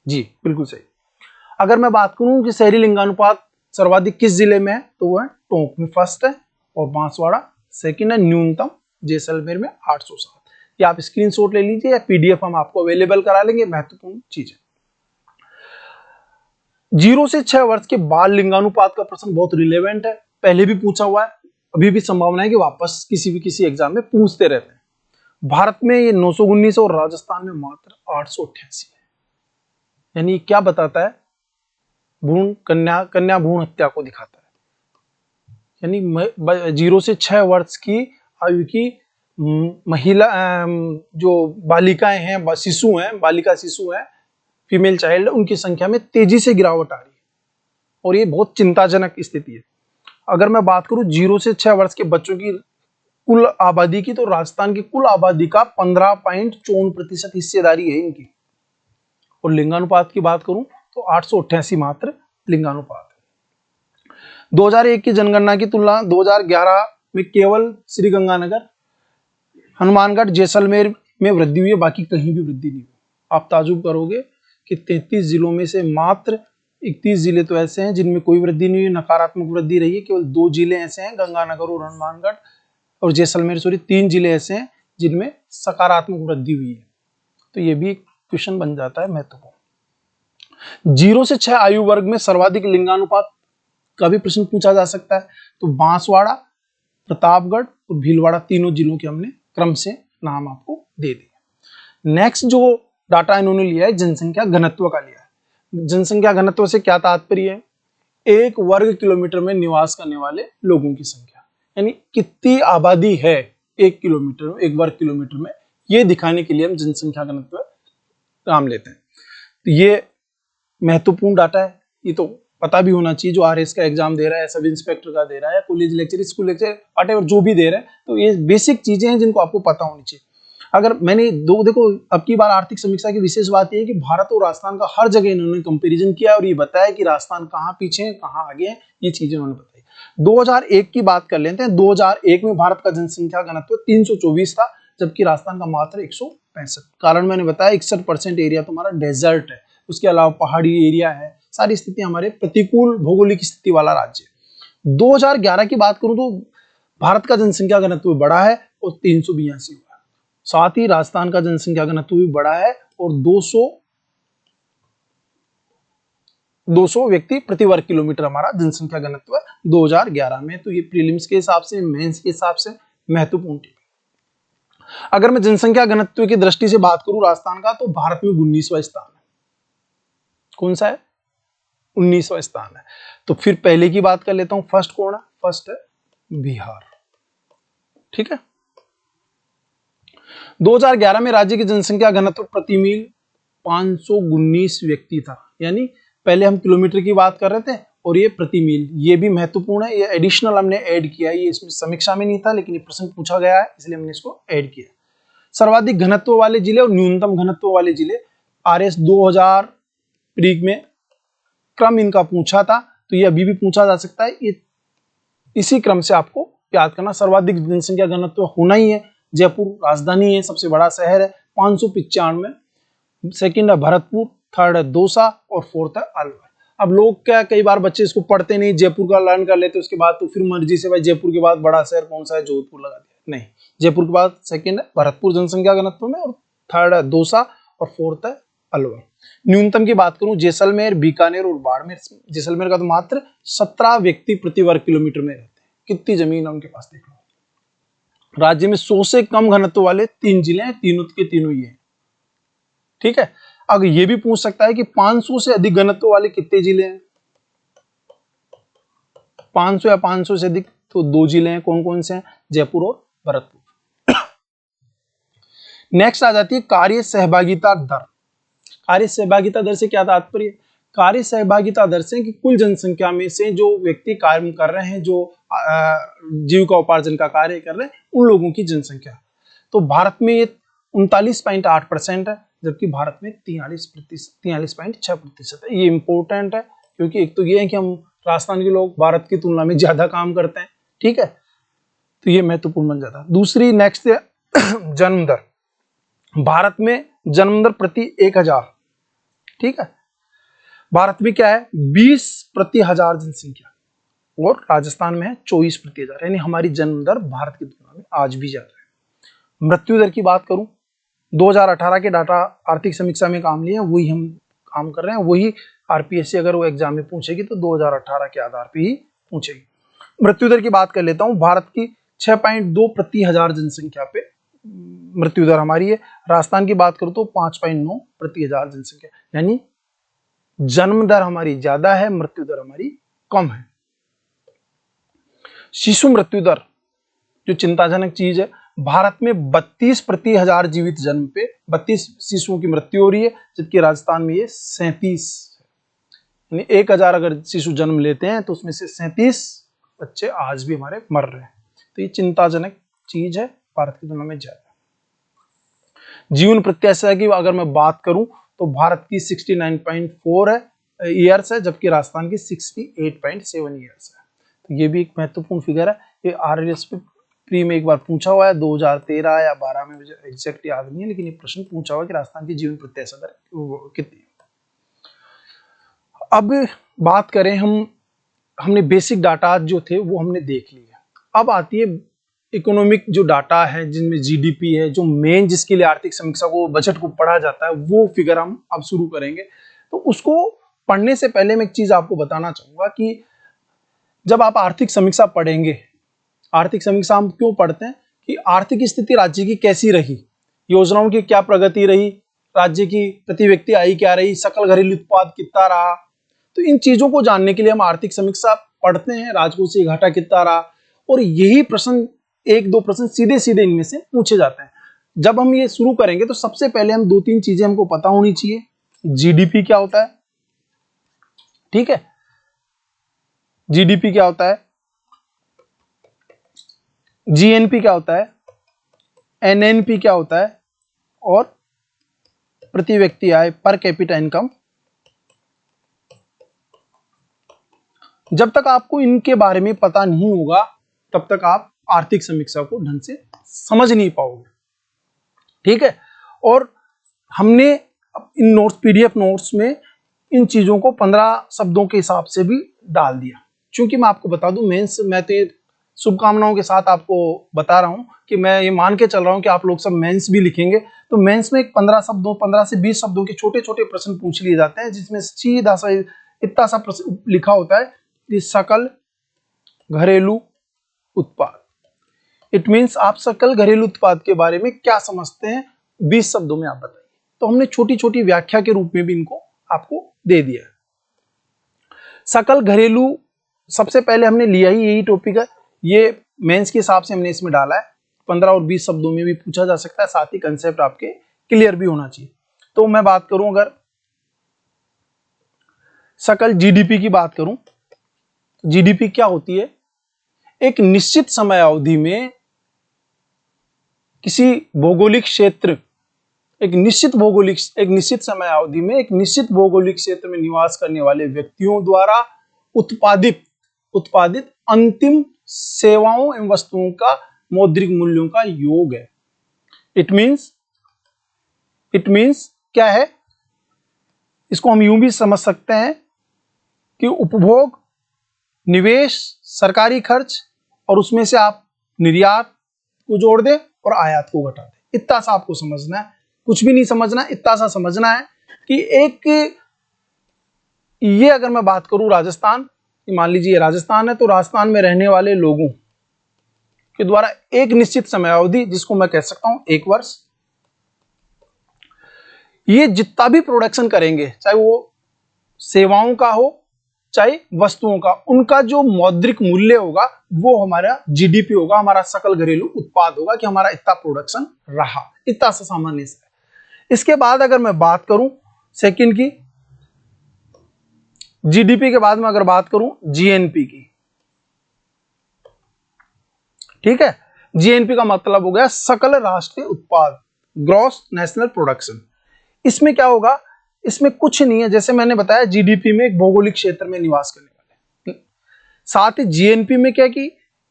जी बिल्कुल सही। अगर मैं बात करूं कि शहरी लिंगानुपात सर्वाधिक किस जिले में है तो वो है टोंक में फर्स्ट है और बांसवाड़ा सेकंड है, न्यूनतम जैसलमेर में 807। ये आप स्क्रीनशॉट ले लीजिए या पीडीएफ हम आपको अवेलेबल करा लेंगे, महत्वपूर्ण चीज है। 0 से 6 वर्ष के बाल लिंगानुपात का प्रश्न बहुत रिलेवेंट है, पहले भी पूछा हुआ है, अभी भी संभावना है कि वापस किसी एग्जाम में पूछते रहते हैं। भारत में ये 919 और राजस्थान में मात्र 888 है। यानी क्या बताता है, कन्या भ्रूण हत्या को दिखाता है। यानी 0 से 6 वर्ष की आयु की महिला जो बालिकाएं हैं, शिशु हैं, बालिका शिशु हैं, फीमेल चाइल्ड, उनकी संख्या में तेजी से गिरावट आ रही है और ये बहुत चिंताजनक स्थिति है। अगर मैं बात करूं 0 से 6 वर्ष के बच्चों की कुल आबादी की, तो राजस्थान की कुल आबादी का 15.54% हिस्सेदारी है इनकी। और लिंगानुपात की बात करूं तो 888 मात्र लिंगानुपात है। 2001 की जनगणना की तुलना 2011 में केवल श्रीगंगानगर, हनुमानगढ़, जैसलमेर में वृद्धि हुई है, बाकी कहीं भी वृद्धि नहीं हुई। आप ताजुब करोगे कि 33 जिलों में से मात्र 31 जिले तो ऐसे हैं जिनमें कोई वृद्धि नहीं हुई, नकारात्मक वृद्धि रही है। केवल 2 जिले ऐसे हैं, गंगानगर और हनुमानगढ़ और जैसलमेर, 3 जिले ऐसे हैं जिनमें सकारात्मक वृद्धि हुई है। तो ये भी क्वेश्चन बन जाता है महत्वपूर्ण। 0 से 6 आयु वर्ग में सर्वाधिक लिंगानुपात का भी प्रश्न पूछा जा सकता है। तो बांसवाड़ा, प्रतापगढ़ और भीलवाड़ा, तीनों जिलों के हमने क्रम से नाम आपको दे दिए। नेक्स्ट जो डाटा इन्होंने लिया है जनसंख्या घनत्व का लिया है। जनसंख्या घनत्व से क्या तात्पर्य है 1 वर्ग किलोमीटर में निवास करने वाले लोगों की संख्या, यानी कितनी आबादी है 1 किलोमीटर में, 1 वर्ग किलोमीटर में, ये दिखाने के लिए हम जनसंख्या घनत्व नाम लेते हैं। तो ये महत्वपूर्ण डाटा है, ये तो पता भी होना चाहिए जो आरएस का एग्जाम दे रहा है, सब इंस्पेक्टर का दे रहा है, college lecture, school lecture, whatever जो भी दे रहा है, तो ये बेसिक चीजें हैं जिनको आपको पता होनी चाहिए। अगर मैंने देखो अब की बार आर्थिक समीक्षा की विशेष बात यह है कि भारत और राजस्थान का हर जगह इन्होंने कंपैरिजन किया और ये बताया कि राजस्थान कहाँ पीछे है, कहाँ आगे है, ये चीजें उन्होंने बताई। 2001 की बात कर लेते हैं। 2001 में भारत का जनसंख्या घनत्व 324 था, जबकि राजस्थान का मात्र 165। कारण मैंने बताया 61% एरिया तुम्हारा डेजर्ट है, उसके अलावा पहाड़ी एरिया है, सारी स्थिति हमारे प्रतिकूल भौगोलिक स्थिति वाला राज्य है। 2011 की बात करूं तो भारत का जनसंख्या घनत्व बढ़ा है और 382 हुआ। साथ ही राजस्थान का जनसंख्या घनत्व भी बढ़ा है और 200 व्यक्ति प्रति वर्ग किलोमीटर हमारा जनसंख्या घनत्व 2011 में। तो ये प्रीलिम्स के हिसाब से, मेंस के हिसाब से महत्वपूर्ण है। अगर मैं जनसंख्या घनत्व की दृष्टि से बात करूं राजस्थान का, तो भारत में 19वां स्थान है। कौन सा है? 19वां स्थान है। तो फिर पहले की बात कर लेता हूं, फर्स्ट कौन है? फर्स्ट है बिहार। ठीक है। 2011 में राज्य की जनसंख्या घनत्व प्रति मील 519 व्यक्ति था, यानी पहले हम किलोमीटर की बात कर रहे थे और ये प्रति मील, ये भी महत्वपूर्ण है, ये एडिशनल हमने ऐड किया है, ये इसमें समीक्षा में नहीं था लेकिन ये प्रश्न पूछा गया है इसलिए हमने इसको ऐड किया। सर्वाधिक घनत्व वाले जिले और न्यूनतम घनत्व वाले जिले, आरएस 2000 प्री में क्रम इनका पूछा था, तो ये अभी भी पूछा जा सकता है, ये इसी क्रम से आपको याद करना। सर्वाधिक जनसंख्या घनत्व होना ही है, जयपुर राजधानी है, सबसे बड़ा शहर है, 595, सेकंड है भरतपुर, थर्ड है दौसा और फोर्थ है अलवर। अब लोग क्या, कई बार बच्चे इसको पढ़ते नहीं, जयपुर का लर्न कर लेते उसके बाद, तो फिर मर्जी से भाई जयपुर के बाद बड़ा शहर कौन सा है, जोधपुर लगा दिया। नहीं, जयपुर के बाद सेकंड है भरतपुर जनसंख्या घनत्व में और थर्ड है दौसा और फोर्थ है अलवर। न्यूनतम की बात करूं, जैसलमेर, बीकानेर और बाड़मेर, जैसलमेर का तो मात्र 17 व्यक्ति प्रति वर्ग किलोमीटर में रहते हैं। कितनी जमीन है उनके पास, देख लो। राज्य में 100 से कम घनत्व वाले 3 जिले हैं, तीनों के तीनों ये हैं। ठीक है। अगर ये भी पूछ सकता है कि 500 से अधिक घनत्व वाले कितने जिले हैं? 500 या 500 से अधिक, तो 2 जिले हैं। कौन कौन से हैं? जयपुर और भरतपुर। नेक्स्ट आ जाती है कार्य सहभागिता दर। कार्य सहभागिता दर से क्या तात्पर्य? कार्य सहभागिता दर से कि कुल जनसंख्या में से जो व्यक्ति कार्य कर रहे हैं, जो जीविका उपार्जन का कार्य कर रहे हैं, उन लोगों की जनसंख्या। तो भारत में ये 39.8% है, जबकि भारत में 43.6% है। ये इंपॉर्टेंट है क्योंकि एक तो ये है कि हम राजस्थान के लोग भारत की तुलना में ज्यादा काम करते हैं। ठीक है, तो ये महत्वपूर्ण बन जाता है। दूसरी नेक्स्ट है जन्म दर। भारत में जन्म दर प्रति 1000, ठीक है, भारत में क्या है 20 प्रति 1000 जनसंख्या और राजस्थान में है 24 प्रति 1000, यानी हमारी जन्म दर भारत की तुलना में आज भी ज्यादा है। मृत्यु दर की बात करूं, 2018 के डाटा आर्थिक समीक्षा में काम लिए हैं, वही हम काम कर रहे हैं, वही आरपीएससी अगर वो एग्जाम में पूछेगी तो 2018 के आधार पे ही पूछेगी। मृत्यु दर की बात कर लेता हूं, भारत की 6.2 प्रति 1000 जनसंख्या पे मृत्यु दर हमारी है। राजस्थान की बात करूं तो 5.9 प्रति 1000 जनसंख्या, यानी जन्म दर हमारी ज्यादा है, मृत्यु दर हमारी कम है। शिशु मृत्यु दर जो चिंताजनक चीज है, भारत में 32 प्रति 1000 जीवित जन्म पे 32 शिशुओं की मृत्यु हो रही है, जबकि राजस्थान में ये 37, यानी 1000 अगर शिशु जन्म लेते हैं तो उसमें से 37 बच्चे आज भी हमारे मर रहे हैं। तो ये चिंताजनक चीज है, भारत की तुलना में ज्यादा। जीवन प्रत्याशा की अगर मैं बात करूं तो भारत की 69.4 है ईयर्स है, जबकि राजस्थान की 68.7 ईयर्स है। तो ये भी एक महत्वपूर्ण फिगर है। ये आरएसपी प्री में एक बार पूछा हुआ है 2013 या 12 में, मुझे एग्जैक्ट याद नहीं है, लेकिन ये प्रश्न पूछा हुआ है कि राजस्थान की जीवन प्रत्याशा दर कितनी है। अब बात करें हमने बेसिक डाटा जो थे वो हमने देख लिया। अब आती है इकोनॉमिक जो डाटा है, जिनमें जीडीपी है, जो मेन जिसके लिए आर्थिक समीक्षा को, बजट को पढ़ा जाता है, वो फिगर हम अब शुरू करेंगे। तो उसको पढ़ने से पहले मैं एक चीज आपको बताना चाहूंगा कि जब आप आर्थिक समीक्षा पढ़ेंगे, आर्थिक समीक्षा हम क्यों पढ़ते हैं कि आर्थिक स्थिति राज्य की कैसी रही, योजनाओं की क्या प्रगति रही, राज्य की प्रति व्यक्ति आय क्या रही, सकल घरेलू उत्पाद कितना रहा, तो इन चीजों को जानने के लिए हम आर्थिक समीक्षा पढ़ते हैं, राजकोषीय घाटा कितना रहा, और यही प्रश्न 1-2 प्रश्न सीधे सीधे इनमें से पूछे जाते हैं। जब हम ये शुरू करेंगे तो सबसे पहले हम 2-3 चीजें हमको पता होनी चाहिए। जीडीपी क्या होता है, ठीक है, जीडीपी क्या होता है, जीएनपी क्या होता है, एनएनपी क्या होता है, और प्रति व्यक्ति आय पर कैपिटा इनकम। जब तक आपको इनके बारे में पता नहीं होगा तब तक आप आर्थिक समीक्षा को ढंग से समझ नहीं पाओगे, ठीक है। और हमने इन नोट्स, पीडीएफ नोट्स में इन चीजों को 15 शब्दों के हिसाब से भी डाल दिया, क्योंकि मैं आपको बता दूं मेंस, मैं तो शुभकामनाओं के साथ आपको बता रहा हूं कि मैं ये मान के चल रहा हूं कि आप लोग सब मेंस भी लिखेंगे, तो मेंस में एक 15 से 20 शब्दों के छोटे छोटे प्रश्न पूछ लिए जाते हैं, जिसमें सीधा सा इतना सा प्रश्न लिखा होता है कि सकल घरेलू उत्पाद। इट मीन्स आप सकल घरेलू उत्पाद के बारे में क्या समझते हैं, 20 शब्दों में आप बताइए। तो हमने छोटी छोटी व्याख्या के रूप में भी इनको आपको दे दिया है। सकल घरेलू सबसे पहले हमने लिया ही यही टॉपिक है, ये मेंस के हिसाब से हमने इसमें डाला है। 15 और 20 शब्दों में भी पूछा जा सकता है, साथ ही कंसेप्ट आपके क्लियर भी होना चाहिए। तो मैं बात करूं, अगर सकल जीडीपी की बात करूं, जीडीपी क्या होती है, एक निश्चित समय अवधि में किसी भौगोलिक क्षेत्र, एक निश्चित समय अवधि में एक निश्चित भौगोलिक क्षेत्र में निवास करने वाले व्यक्तियों द्वारा उत्पादित अंतिम सेवाओं एवं वस्तुओं का मौद्रिक मूल्यों का योग है। इट मीन्स क्या है, इसको हम यूं भी समझ सकते हैं कि उपभोग, निवेश, सरकारी खर्च, और उसमें से आप निर्यात को जोड़ दें और आयात को घटा दें। इतना सा आपको समझना है, कुछ भी नहीं समझना, इतना सा समझना है कि एक, ये अगर मैं बात करूं राजस्थान, मान लीजिए राजस्थान है, तो राजस्थान में रहने वाले लोगों के द्वारा एक निश्चित समय अवधि, जिसको मैं कह सकता हूं 1 वर्ष, ये जितना भी प्रोडक्शन करेंगे, चाहे वो सेवाओं का हो चाहे वस्तुओं का, उनका जो मौद्रिक मूल्य होगा वो हमारा जीडीपी होगा, हमारा सकल घरेलू उत्पाद होगा, कि हमारा इतना प्रोडक्शन रहा। इतना सा सामान्य से। इसके बाद अगर मैं बात करूं सेकंड की, जीडीपी के बाद में अगर बात करूं जीएनपी की, ठीक है, जीएनपी का मतलब हो गया सकल राष्ट्रीय उत्पाद, ग्रॉस नेशनल प्रोडक्शन। इसमें क्या होगा, इसमें कुछ नहीं है, जैसे मैंने बताया जीडीपी में एक भौगोलिक क्षेत्र में निवास करने वाले, साथ ही जीएनपी में क्या कि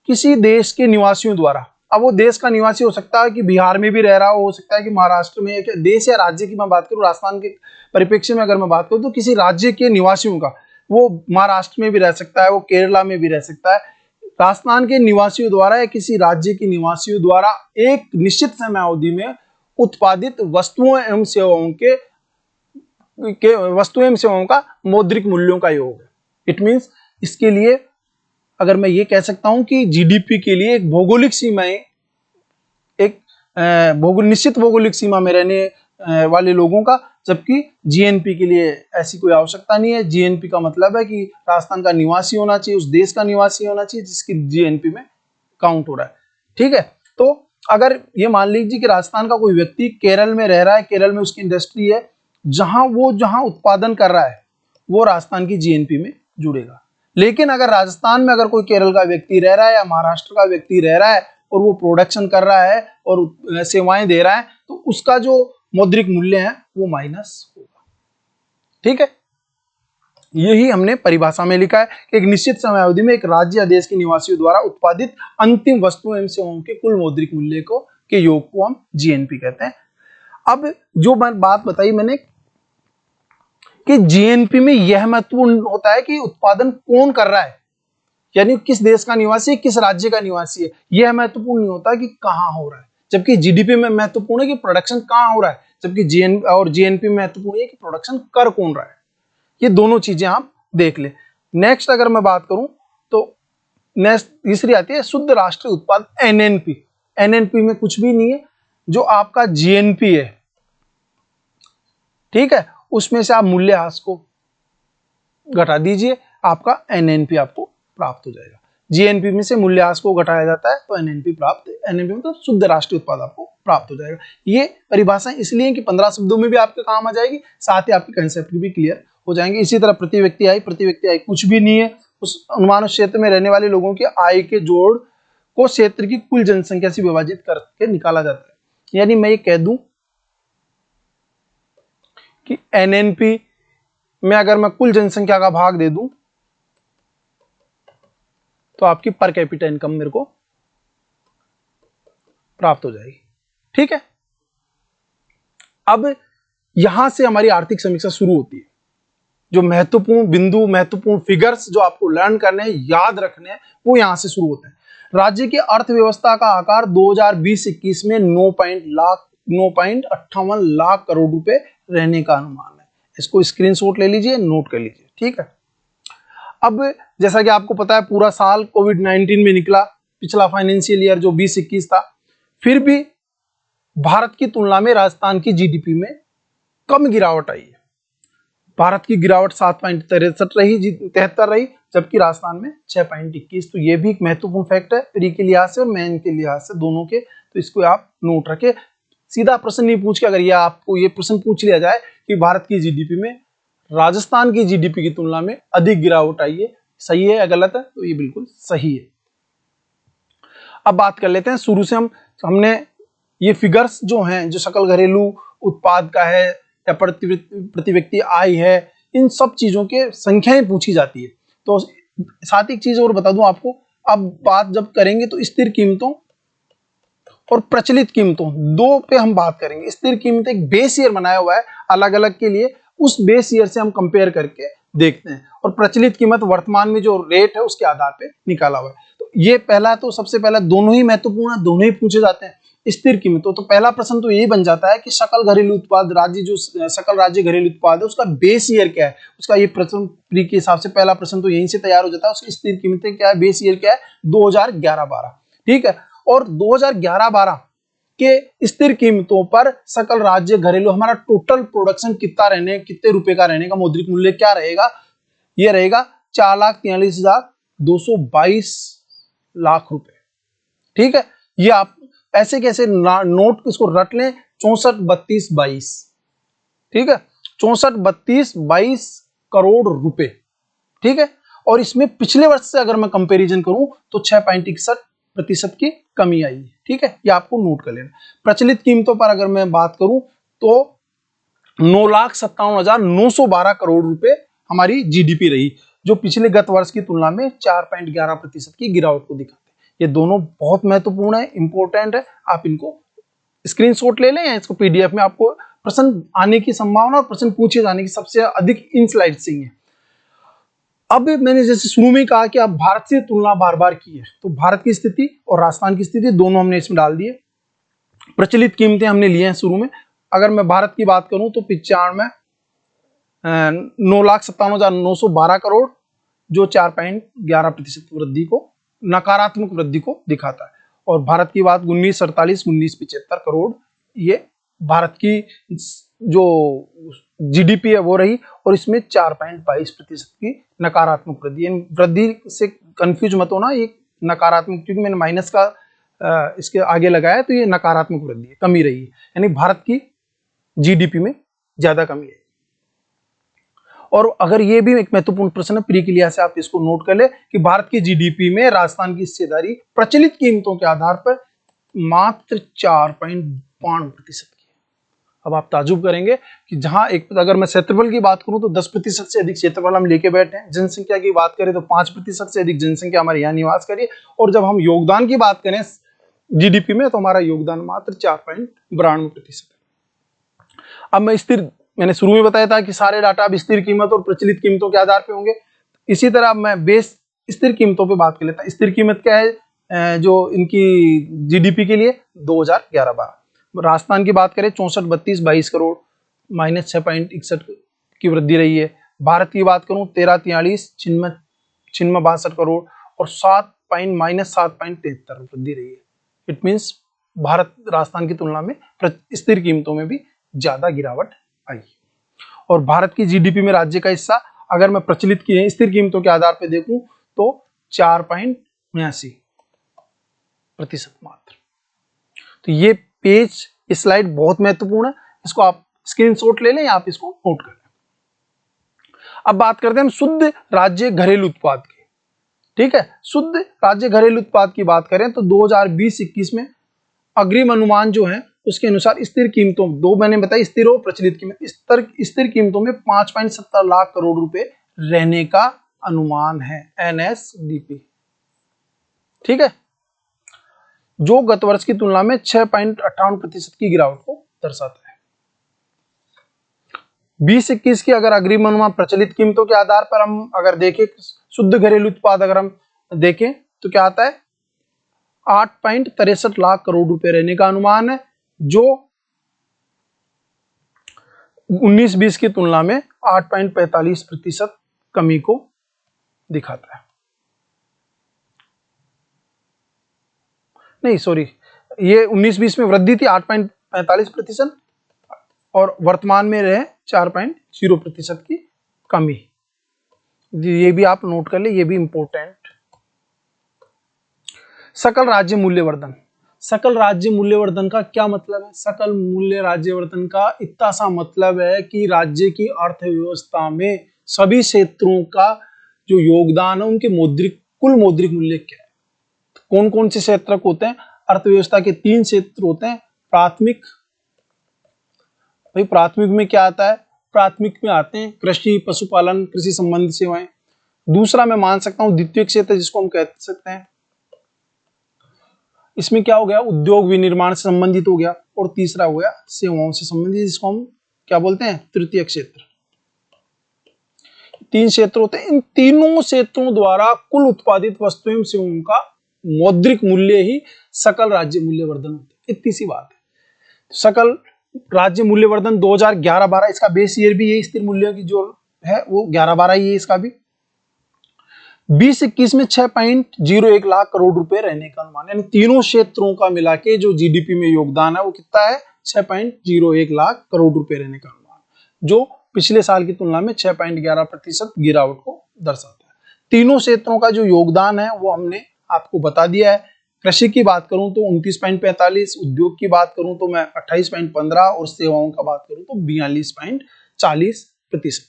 किसी देश के निवासियों द्वारा, अब वो देश का निवासी हो सकता है कि बिहार में भी रह रहा हो सकता है कि महाराष्ट्र में, क्या देश या राज्य की मैं बात करूं, राजस्थान के परिप्रेक्ष्य में अगर मैं बात करूं, तो किसी राज्य के निवासियों का, वो महाराष्ट्र में भी रह सकता है, वो केरला में भी रह सकता है, राजस्थान के निवासियों द्वारा या किसी राज्य के निवासियों द्वारा एक निश्चित समय अवधि में उत्पादित वस्तुओं एवं सेवाओं का मौद्रिक मूल्यों का योग है। इट मीन्स इसके लिए अगर मैं ये कह सकता हूं कि जीडीपी के लिए एक भौगोलिक सीमाएं, एक निश्चित भौगोलिक सीमा में रहने वाले लोगों का, जबकि जीएनपी के लिए ऐसी कोई आवश्यकता नहीं है। जीएनपी का मतलब है कि राजस्थान का निवासी होना चाहिए, उस देश का निवासी होना चाहिए जिसकी जीएनपी में काउंट हो रहा है, ठीक है। तो अगर ये मान लीजिए कि राजस्थान का कोई व्यक्ति केरल में रह रहा है, केरल में उसकी इंडस्ट्री है, जहां उत्पादन कर रहा है वो राजस्थान की जीएनपी में जुड़ेगा। लेकिन अगर राजस्थान में अगर कोई केरल का व्यक्ति रह रहा है या महाराष्ट्र का व्यक्ति रह रहा है और वो प्रोडक्शन कर रहा है और सेवाएं दे रहा है, तो उसका जो मौद्रिक मूल्य है वो माइनस होगा, ठीक है। यही हमने परिभाषा में लिखा है कि एक निश्चित समय अवधि में एक राज्य या देश के निवासियों द्वारा उत्पादित अंतिम वस्तुओं एवं सेवाओं के कुल मौद्रिक मूल्य के योग को हम जीएनपी कहते हैं। अब जो बात बताई मैंने कि जीएनपी में यह महत्वपूर्ण होता है कि उत्पादन कौन कर रहा है, यानी किस देश का निवासी, किस राज्य का निवासी है, यह महत्वपूर्ण नहीं होता कि कहां हो रहा है। जबकि जीडीपी में महत्वपूर्ण है कि प्रोडक्शन कहां हो रहा है, जबकि जीएनपी में महत्वपूर्ण है कि प्रोडक्शन कर कौन रहा है। ये दोनों चीजें आप देख ले। नेक्स्ट अगर मैं बात करूं तो नेक्स्ट तीसरी आती है शुद्ध राष्ट्रीय उत्पाद, एनएनपी। एनएनपी में कुछ भी नहीं है, जो आपका जीएनपी है, ठीक है, उसमें से आप मूल्यह्रास को घटा दीजिए, आपका एनएनपी आपको प्राप्त हो जाएगा। जीएनपी में से मूल्यह्रास को घटाया जाता है तो एनएनपी प्राप्त, एनएनपी मतलब शुद्ध राष्ट्रीय उत्पाद आपको प्राप्त हो जाएगा। ये परिभाषाएं इसलिए कि 15 शब्दों में भी आपके काम आ जाएगी, साथ ही आपके कंसेप्ट भी क्लियर हो जाएंगे। इसी तरह प्रति व्यक्ति आय कुछ भी नहीं है, उस अनुमानित क्षेत्र में रहने वाले लोगों की आय के जोड़ को क्षेत्र की कुल जनसंख्या से विभाजित करके निकाला जाता है। यानी मैं ये कह दूं कि एनएनपी में अगर मैं कुल जनसंख्या का भाग दे दूं तो आपकी पर कैपिटा इनकम मेरे को प्राप्त हो जाएगी। ठीक है, अब यहां से हमारी आर्थिक समीक्षा शुरू होती है। जो महत्वपूर्ण बिंदु, महत्वपूर्ण फिगर्स जो आपको लर्न करने हैं, याद रखने हैं, वो यहां से शुरू होते हैं। राज्य की अर्थव्यवस्था का आकार 2020-21 में 9.58 लाख करोड़ रुपए रहने का अनुमान है। इसको स्क्रीनशॉट ले लीजिए, नोट कर लीजिए। ठीक है, अब जैसा कि आपको पता है पूरा साल कोविड-19 में निकला, पिछला फाइनेंशियल ईयर जो 20-21 था, फिर भी भारत की तुलना में राजस्थान की जीडीपी में कम गिरावट आई है। भारत की गिरावट 7.63 रही, जबकि राजस्थान में 6.21। तो ये भी एक महत्वपूर्ण फैक्ट है प्री के लिहाज से और मेन के लिहाज से, दोनों के। तो इसको आप नोट रखें। सीधा प्रश्न नहीं पूछ के अगर ये आपको ये प्रश्न पूछ लिया जाए कि भारत की जीडीपी में राजस्थान की जीडीपी की तुलना में अधिक गिरावट आई है, सही है या गलत है, तो ये बिल्कुल सही है। अब बात कर लेते हैं शुरू से, हमने ये फिगर्स जो हैं, जो सकल घरेलू उत्पाद का है या प्रति व्यक्ति आय है, इन सब चीजों के संख्याएं पूछी जाती है। तो साथ ही एक चीज और बता दूं आपको, अब बात जब करेंगे तो स्थिर कीमतों और प्रचलित कीमतों दो पे हम बात करेंगे। स्थिर कीमत एक बेस ईयर बनाया हुआ है अलग अलग के लिए, उस बेस ईयर से हम कंपेयर करके देखते हैं, और प्रचलित कीमत वर्तमान में जो रेट है उसके आधार पे निकाला हुआ है। तो ये पहला, तो सबसे पहला दोनों ही महत्वपूर्ण है, दोनों ही पूछे जाते हैं। स्थिर कीमतों, तो पहला प्रश्न तो यही बन जाता है कि सकल घरेलू उत्पाद, राज्य जो सकल राज्य घरेलू उत्पाद है उसका बेस ईयर क्या है, उसका ये प्रश्न प्री के हिसाब से पहला प्रश्न तो यहीं से तैयार हो जाता है। उसकी स्थिर कीमतें क्या है, बेस ईयर क्या है, 2011-12। ठीक है, और 2011-12 के स्थिर कीमतों पर सकल राज्य घरेलू हमारा टोटल प्रोडक्शन कितने रुपए का रहने का मौद्रिक मूल्य क्या रहेगा, ये रहेगा 4,43,222 लाख रुपए। ठीक है, ये आप ऐसे कैसे नोट इसको रट लें, 64-32-22। ठीक है, 64-32-22 करोड़ रुपए। ठीक है, और इसमें पिछले वर्ष से अगर मैं कंपैरिजन करूं तो 6.61% की कमी आई है। ठीक है, ये आपको नोट कर लेना। प्रचलित कीमतों पर अगर मैं बात करूं तो 9,57,912 करोड़ रुपए हमारी जीडीपी रही, जो पिछले गत वर्ष की तुलना में 4.11% की गिरावट को दिखाते हैं। ये दोनों बहुत महत्वपूर्ण है, इंपॉर्टेंट है। आप इनको स्क्रीनशॉट ले लें या इसको पीडीएफ में, आपको प्रश्न आने की संभावना और प्रश्न पूछे जाने की सबसे अधिक इन स्लाइड से ही है। अब मैंने जैसे शुरू में कहा कि आप भारत से तुलना बार बार की है, तो भारत की स्थिति और राजस्थान की स्थिति दोनों हमने इसमें डाल दिए। प्रचलित कीमतें हमने लिए हैं शुरू में। अगर मैं भारत की बात करूं तो 9,57,912 करोड़, जो 4.11% वृद्धि को, नकारात्मक वृद्धि को दिखाता है। और भारत की बात 19,48,19,75 करोड़, ये भारत की जो जीडीपी है वो रही, और इसमें 4.22% की नकारात्मक वृद्धि। वृद्धि से कंफ्यूज मत होना, ये नकारात्मक, क्योंकि मैंने माइनस का इसके आगे लगाया, तो ये नकारात्मक वृद्धि है, कमी रही है, यानी भारत की जीडीपी में ज्यादा कमी है। और अगर ये भी एक महत्वपूर्ण प्रश्न है प्री के लिहाज से, आप इसको नोट कर ले कि भारत की जीडीपी में राजस्थान की हिस्सेदारी प्रचलित कीमतों के आधार पर मात्र 4.52% की। अब आप ताजुब करेंगे कि जहां एक, अगर मैं क्षेत्रफल की बात करूं तो 10% से अधिक क्षेत्रफल हम लेके बैठे हैं। जनसंख्या की बात करें तो 5% से अधिक जनसंख्या हमारे यहाँ निवास करिए। और जब हम योगदान की बात करें जीडीपी में, तो हमारा योगदान मात्र 4.92%। अब मैंने शुरू में बताया था कि सारे डाटा अब स्थिर कीमत और प्रचलित कीमतों के आधार पे होंगे। इसी तरह मैं बेस स्थिर कीमतों पे बात कर लेता। स्थिर कीमत क्या है जो इनकी जीडीपी के लिए 2011-12। राजस्थान की बात करें 64-32-22 करोड़, -6.61 की वृद्धि रही है। भारत की बात करूं 1343-56 करोड़ और -7.73 वृद्धि रही है। इट मीन्स भारत राजस्थान की तुलना में स्थिर कीमतों में भी ज्यादा गिरावट आई। और भारत की जीडीपी में राज्य का हिस्सा अगर मैं प्रचलित की स्थिर कीमतों के आधार पर देखूं तो 4.79% मात्र। तो ये पेज, इस स्लाइड बहुत महत्वपूर्ण है, इसको आप स्क्रीनशॉट ले लें या आप इसको नोट कर लें। अब बात करते हैं हम शुद्ध राज्य घरेलू उत्पाद की। ठीक है, शुद्ध राज्य घरेलू उत्पाद की बात करें तो 2020-21 में अग्रिम अनुमान जो है उसके अनुसार स्थिर कीमतों, दो मैंने बताई, स्थिर और प्रचलित कीमत, स्थिर कीमतों में 5.70 लाख करोड़ रुपए रहने का अनुमान है, NSDP। ठीक है, जो गत वर्ष की तुलना में 6.58% की गिरावट को दर्शाता है। 20-21 की अगर अग्रिम अनुमान प्रचलित कीमतों के आधार पर हम अगर देखें, शुद्ध घरेलू उत्पाद अगर हम देखें तो क्या आता है, 8.63 लाख करोड़ रुपए रहने का अनुमान है, जो 19-20 की तुलना में 8.45% कमी को दिखाता है। नहीं सॉरी, ये 19-20 में वृद्धि थी 8.45% और वर्तमान में रहे 4.0% की कमी। ये भी आप नोट कर ले, ये भी इंपॉर्टेंट। सकल राज्य मूल्यवर्धन। सकल राज्य मूल्यवर्धन का क्या मतलब है? सकल मूल्य राज्यवर्धन का इतना सा मतलब है कि राज्य की अर्थव्यवस्था में सभी क्षेत्रों का जो योगदान है उनके कुल मौद्रिक मूल्य क्या है। तो कौन कौन से क्षेत्र होते हैं? अर्थव्यवस्था के 3 क्षेत्र होते हैं। प्राथमिक, भाई प्राथमिक में क्या आता है? प्राथमिक में आते हैं कृषि, पशुपालन, कृषि संबंधी सेवाएं। दूसरा मैं मान सकता हूं द्वितीय क्षेत्र, जिसको हम कह सकते हैं, इसमें क्या हो गया? उद्योग विनिर्माण से संबंधित हो गया। और तीसरा हो गया सेवाओं से संबंधित, जिसको हम क्या बोलते हैं? तृतीय क्षेत्र। 3 क्षेत्र होते हैं। इन तीनों क्षेत्रों द्वारा कुल उत्पादित वस्तुओं एवं सेवाओं का मौद्रिक मूल्य ही सकल राज्य मूल्यवर्धन होता है। इतनी सी बात है। सकल राज्य मूल्यवर्धन 2011-12, इसका बेस ईयर भी ये स्थिर मूल्यों की जो है वो 11-12 ही है। इसका भी 20-21 में 6.01 लाख करोड़ रुपए रहने का अनुमान, यानी तीनों क्षेत्रों का मिला के जो जीडीपी में योगदान है वो कितना है? 6.01 लाख करोड़ रुपए रहने का अनुमान, जो पिछले साल की तुलना में 6.11% गिरावट को दर्शाता है। तीनों क्षेत्रों का जो योगदान है वो हमने आपको बता दिया है। कृषि की बात करूं तो 29.45, उद्योग की बात करूं तो मैं 28.15 और सेवाओं का बात करूं तो 42.40%।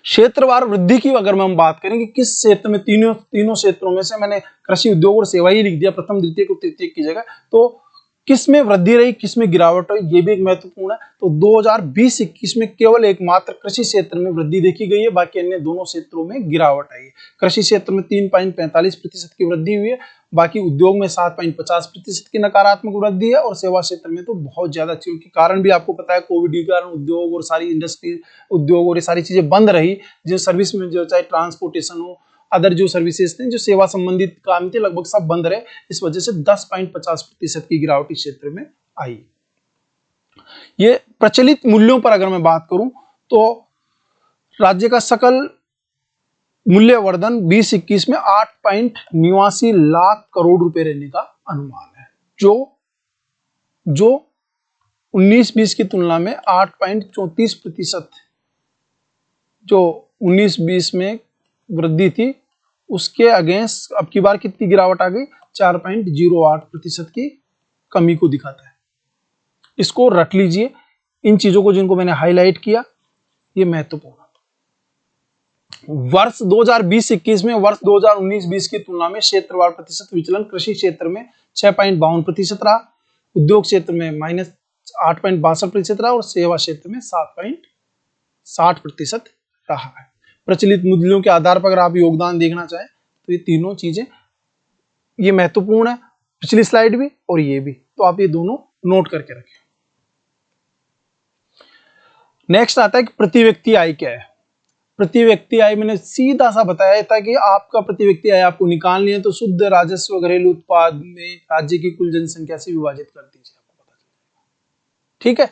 क्षेत्रवार वृद्धि की अगर हम बात करें कि किस क्षेत्र में, तीनों क्षेत्रों में से मैंने कृषि, उद्योग और सेवा ही लिख दिया प्रथम, द्वितीय को तृतीय की जगह, तो किस में वृद्धि रही, किस में गिरावट रही, ये भी एक महत्वपूर्ण है। तो 2020-21 में केवल एकमात्र कृषि क्षेत्र में वृद्धि देखी गई है, बाकी अन्य दोनों क्षेत्रों में गिरावट आई है। कृषि क्षेत्र में 3.45% की वृद्धि हुई है, बाकी उद्योग में 7.50% की नकारात्मक वृद्धि है, और सेवा क्षेत्र में तो बहुत ज्यादा, क्योंकि कारण भी आपको पता है, कोविड के कारण उद्योग और सारी इंडस्ट्री, उद्योग और ये सारी चीजें बंद रही। जो सर्विस में, जो चाहे ट्रांसपोर्टेशन हो, अदर जो सर्विसेज थे, जो सेवा संबंधित काम थे, लगभग सब बंद रहे। इस वजह से 10.50% की गिरावट इस क्षेत्र में आई। ये प्रचलित मूल्यों पर अगर मैं बात करूं तो राज्य का सकल मूल्यवर्धन 20-21 में 8.89 लाख करोड़ रुपए रहने का अनुमान है, जो 19-20 की तुलना में 8.34%, जो 19-20 में वृद्धि थी उसके अगेंस्ट अब की बार कितनी गिरावट आ गई? 4.08% की कमी को दिखाता है। इसको रट लीजिए, इन चीजों को जिनको मैंने हाईलाइट किया, ये महत्वपूर्ण। वर्ष 2020-21 में वर्ष 2019-20 की तुलना में क्षेत्रवार प्रतिशत विचलन कृषि क्षेत्र में 6.52% रहा, उद्योग क्षेत्र में -8.62% रहा, और सेवा क्षेत्र में 7.60% रहा है। प्रचलित मूल्यों के आधार पर अगर आप योगदान देखना चाहें तो ये तीनों चीजें ये महत्वपूर्ण है, पिछली स्लाइड भी और ये भी, तो आप ये दोनों नोट करके रखें। नेक्स्ट आता है कि प्रति व्यक्ति आय क्या है। प्रति व्यक्ति आय मैंने सीधा सा बताया था कि आपका प्रति व्यक्ति आय आपको निकालनी है तो शुद्ध राजस्व घरेलू उत्पाद में राज्य की कुल जनसंख्या से विभाजित कर दीजिए, आपको पता चलेगा। ठीक है,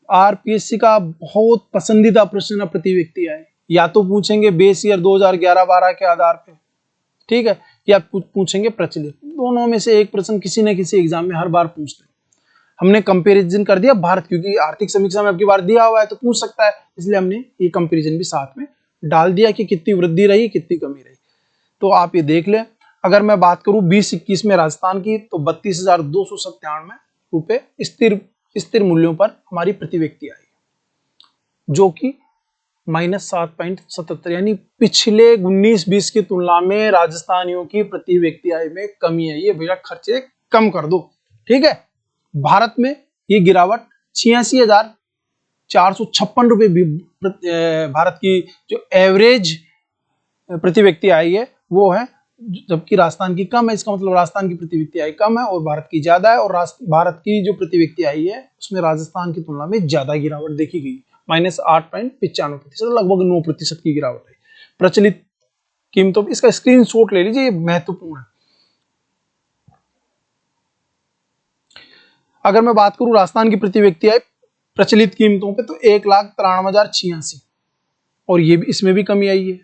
आरपीएससी का बहुत पसंदीदा प्रश्न है प्रति व्यक्ति आय। या तो पूछेंगे बेस ईयर 2011-12 के आधार पे, ठीक है, या पूछेंगे प्रचलित। दोनों में से एक प्रश्न किसी न किसी एग्जाम में हर बार पूछते हैं। हमने कंपैरिजन कर दिया भारत, क्योंकि आर्थिक समीक्षा में अब की बार दिया हुआ है तो पूछ सकता है, इसलिए हमने ये कंपैरिजन भी साथ में डाल दिया कि कितनी वृद्धि रही, कितनी कमी रही। तो आप ये देख लें। अगर मैं बात करूं 2021 में राजस्थान की, तो 32,297 रुपए स्थिर मूल्यों पर हमारी प्रति व्यक्ति आई, जो कि -7.77, यानी पिछले 19-20 की तुलना में राजस्थानियों की प्रति व्यक्ति आय में कमी है। ये भैया खर्चे कम कर दो, ठीक है। भारत में ये गिरावट 86,456 रुपए भी भारत की जो एवरेज प्रति व्यक्ति आय है वो है, जबकि राजस्थान की कम है। इसका मतलब राजस्थान की प्रति व्यक्ति आय कम है और भारत की ज्यादा है, और भारत की जो प्रति व्यक्ति आय है उसमें राजस्थान की तुलना में ज्यादा गिरावट देखी गई, -8.95%, लगभग 9% की गिरावट है। प्रचलित कीमतों, इसका स्क्रीनशॉट ले लीजिए, ये महत्वपूर्ण है। अगर मैं बात करूं राजस्थान की प्रति व्यक्ति आय प्रचलित कीमतों पे, तो 1,93,086, और ये भी, इसमें भी कमी आई है,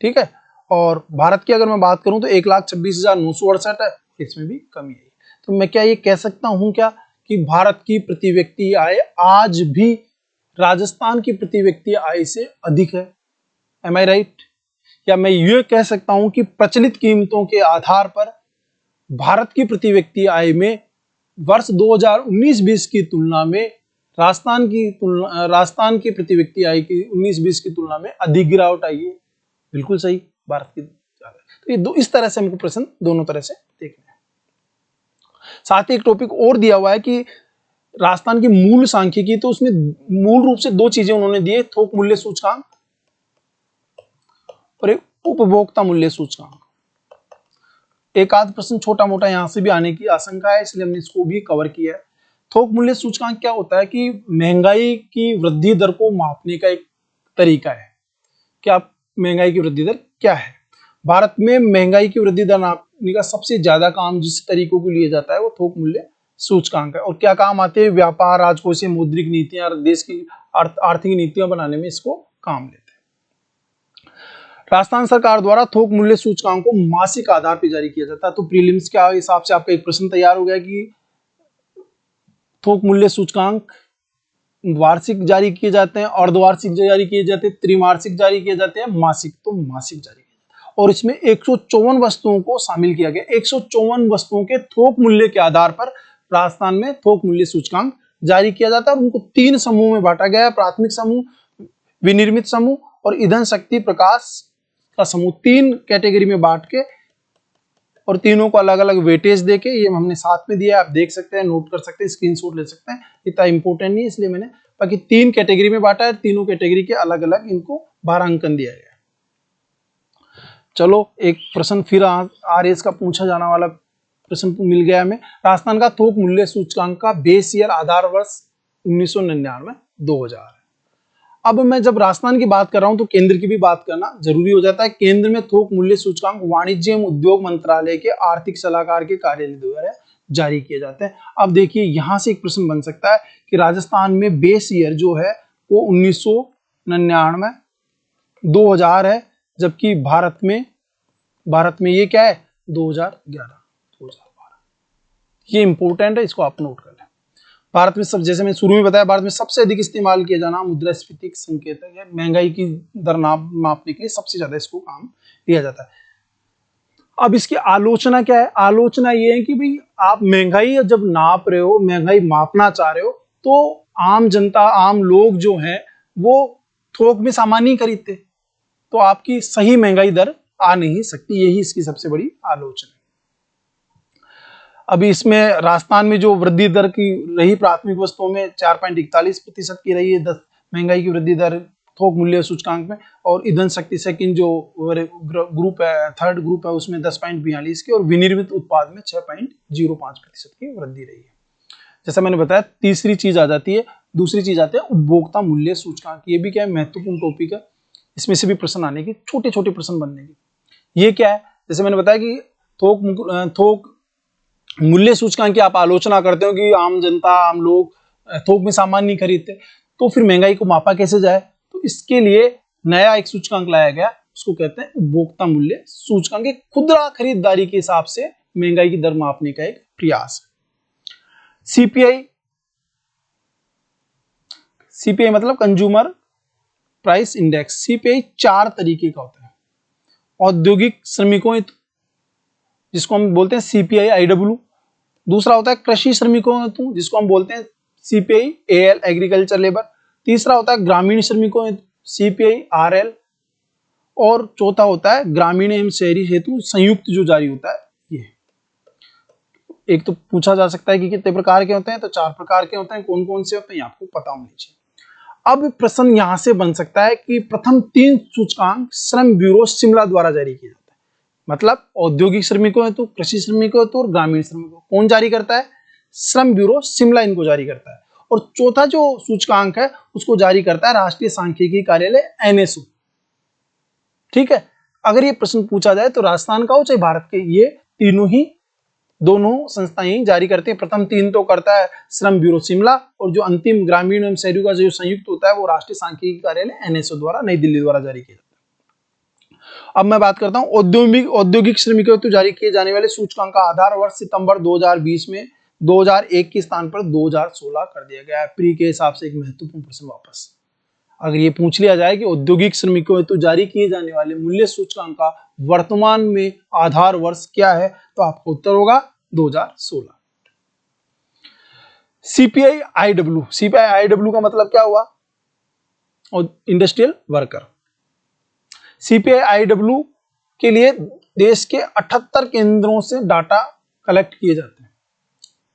ठीक है। और भारत की अगर मैं बात करूं तो 1,26,968 है, इसमें भी कमी आई। तो मैं क्या ये कह सकता हूं क्या कि भारत की प्रति व्यक्ति आय आज भी राजस्थान की प्रति व्यक्ति आय से अधिक है? एम आई राइट? या मैं ये कह सकता हूं कि प्रचलित कीमतों के आधार पर भारत की प्रति व्यक्ति आय में वर्ष 2019-20 की तुलना में राजस्थान की प्रति व्यक्ति आय की 19-20 की तुलना में अधिक गिरावट आई है? बिल्कुल सही, भारत की ज्यादा। तो ये इस तरह से हमको प्रश्न दोनों तरह से देखना है। साथ ही एक टॉपिक और दिया हुआ है कि राजस्थान की मूल सांख्यिकी, तो उसमें मूल रूप से दो चीजें उन्होंने दी है, थोक मूल्य सूचकांक और एक उपभोक्ता मूल्य सूचकांक। एक आध प्रश्न छोटा मोटा यहां से भी आने की आशंका है, इसलिए हमने इसको भी कवर किया है। थोक मूल्य सूचकांक क्या होता है कि महंगाई की वृद्धि दर को मापने का एक तरीका है। क्या महंगाई की वृद्धि दर क्या है? भारत में महंगाई की वृद्धि दर नापने का सबसे ज्यादा काम जिस तरीकों को लिया जाता है वो थोक मूल्य सूचकांक है। और क्या काम आते हैं? व्यापार, राजकोषीय, मौद्रिक नीतियां और देश की आर्थिक नीतियां बनाने में इसको काम लेते हैं। राजस्थान सरकार द्वारा थोक मूल्य सूचकांक को मासिक आधार पर जारी किया जाता है। तो प्रीलिम्स के हिसाब से आपका एक प्रश्न तैयार हो गया कि थोक मूल्य सूचकांक वार्षिक जारी किए जाते हैं, अर्धवार्षिक जारी किए जाते हैं, त्रिमासिक जारी किए जाते हैं, मासिक, तो मासिक जारी किए जाते हैं। और इसमें 154 वस्तुओं को शामिल किया गया। 154 वस्तुओं के थोक मूल्य के आधार पर राजस्थान में थोक मूल्य सूचकांक जारी किया जाता है। उनको 3 समूह में बांटा गया है, प्राथमिक समूह, विनिर्मित समूह और ईंधन शक्ति प्रकाश का समूह। 3 कैटेगरी में बांट के और तीनों को अलग अलग वेटेज देके, ये हमने साथ में दिया है, आप देख सकते हैं, नोट कर सकते हैं, स्क्रीनशॉट ले सकते हैं, इतना इंपॉर्टेंट नहीं है इसलिए मैंने, बाकी 3 कैटेगरी में बांटा है, तीनों कैटेगरी के अलग अलग इनको 12 अंकन दिया गया है। चलो एक प्रश्न फिर आरएस का पूछा जाने वाला प्रश्न मिल गया हमें। राजस्थान का थोक मूल्य सूचकांक का बेस ईयर आधार वर्ष 1999 2000 है। अब मैं जब राजस्थान की बात कर रहा हूं तो केंद्र की भी बात करना जरूरी हो जाता है। केंद्र में थोक मूल्य सूचकांक वाणिज्य एवं उद्योग मंत्रालय के आर्थिक सलाहकार के कार्यालय द्वारा जारी किए जाते हैं। अब देखिए यहां से एक प्रश्न बन सकता है कि राजस्थान में बेस ईयर जो है वो 1999 2000 है, जबकि भारत में ये क्या है 2011 2012। ये इंपॉर्टेंट है, इसको आप नोट कर लें। भारत में सब, जैसे मैंने शुरू में बताया, भारत में सबसे अधिक इस्तेमाल किया जाना मुद्रास्फीति संकेतक है। महंगाई की दर मापने के लिए सबसे ज्यादा इसको काम लिया जाता है। अब इसकी आलोचना क्या है? आलोचना ये है कि भाई आप महंगाई जब नाप रहे हो, महंगाई मापना चाह रहे हो, तो आम जनता, आम लोग जो हैं वो थोक में सामान नहीं खरीदते, तो आपकी सही महंगाई दर आ नहीं सकती। यही इसकी सबसे बड़ी आलोचना है। अभी इसमें राजस्थान में जो वृद्धि दर की रही प्राथमिक वस्तुओं में 4.41% की रही है महंगाई की वृद्धि दर थोक मूल्य सूचकांक में, और ईंधन शक्ति सेकंड जो ग्रुप है, थर्ड ग्रुप है, उसमें 10.42 की, और विनिर्मित उत्पाद में 6.05% की वृद्धि रही है। जैसा मैंने बताया, तीसरी चीज आ जाती है, दूसरी चीज आती है उपभोक्ता मूल्य सूचकांक। ये भी क्या है, महत्वपूर्ण टॉपिक है, इसमें से भी प्रश्न आने की, छोटे छोटे प्रश्न बनने की। ये क्या है? जैसे मैंने बताया कि थोक मूल्य सूचकांक की आप आलोचना करते हो कि आम जनता, आम लोग थोक में सामान नहीं खरीदते, तो फिर महंगाई को मापा कैसे जाए? तो इसके लिए नया एक सूचकांक लाया गया, उसको कहते हैं उपभोक्ता मूल्य सूचकांक। खुदरा खरीदारी के हिसाब से महंगाई की दर मापने का एक प्रयास। सीपीआई, सीपीआई मतलब कंज्यूमर प्राइस इंडेक्स। सीपीआई 4 तरीके का होता है। औद्योगिक श्रमिकों हेतु, जिसको हम बोलते हैं सीपीआई आईडब्ल्यू। दूसरा होता है कृषि श्रमिकों हेतु, जिसको हम बोलते हैं सीपीआई एएल एग्रीकल्चर लेबर। तीसरा होता है ग्रामीण श्रमिकों हेतु, सीपीआई आरएल। और चौथा होता है ग्रामीण एवं शहरी हेतु संयुक्त जो जारी होता है ये। एक तो पूछा जा सकता है कि कितने प्रकार के होते हैं, तो 4 प्रकार के होते हैं। कौन कौन से होते हैं आपको पता होना चाहिए। अब प्रश्न यहां से बन सकता है कि प्रथम 3 सूचकांक श्रम ब्यूरो शिमला द्वारा जारी किए जाते हैं। मतलब औद्योगिक श्रमिकों हेतु, कृषि श्रमिकों हेतु और ग्रामीण श्रमिकों, कौन जारी करता है? श्रम ब्यूरो शिमला इनको जारी करता है। और चौथा जो सूचकांक है उसको जारी करता है राष्ट्रीय सांख्यिकी कार्यालय एनएसओ। ठीक है, अगर ये प्रश्न पूछा जाए तो राजस्थान का हो चाहे भारत के, ये तीनों ही दोनों संस्थाएं जारी करती हैं। प्रथम 3 तो करता है श्रम ब्यूरो शिमला, और जो अंतिम ग्रामीण एवं शहरी का जो संयुक्त होता है वो राष्ट्रीय सांख्यिकी कार्यालय एनएसओ द्वारा नई दिल्ली द्वारा जारी किया जाता है। अब मैं बात करता हूं औद्योगिक श्रमिकों हेतु जारी किए जाने वाले सूचकांक का आधार वर्ष सितंबर 2020 में 2001 के स्थान पर 2016 कर दिया गया है। प्री के हिसाब से एक महत्वपूर्ण प्रश्न वापस, अगर ये पूछ लिया जाए कि औद्योगिक श्रमिकों हेतु जारी किए जाने वाले मूल्य सूचकांक का वर्तमान में आधार वर्ष क्या है, तो आपका उत्तर होगा 2016। सीपीआई आईडब्ल्यू, सीपीआई आईडब्ल्यू का मतलब क्या हुआ? और इंडस्ट्रियल वर्कर। सीपीआई आईडब्ल्यू के लिए देश के 78 केंद्रों से डाटा कलेक्ट किए जाते हैं।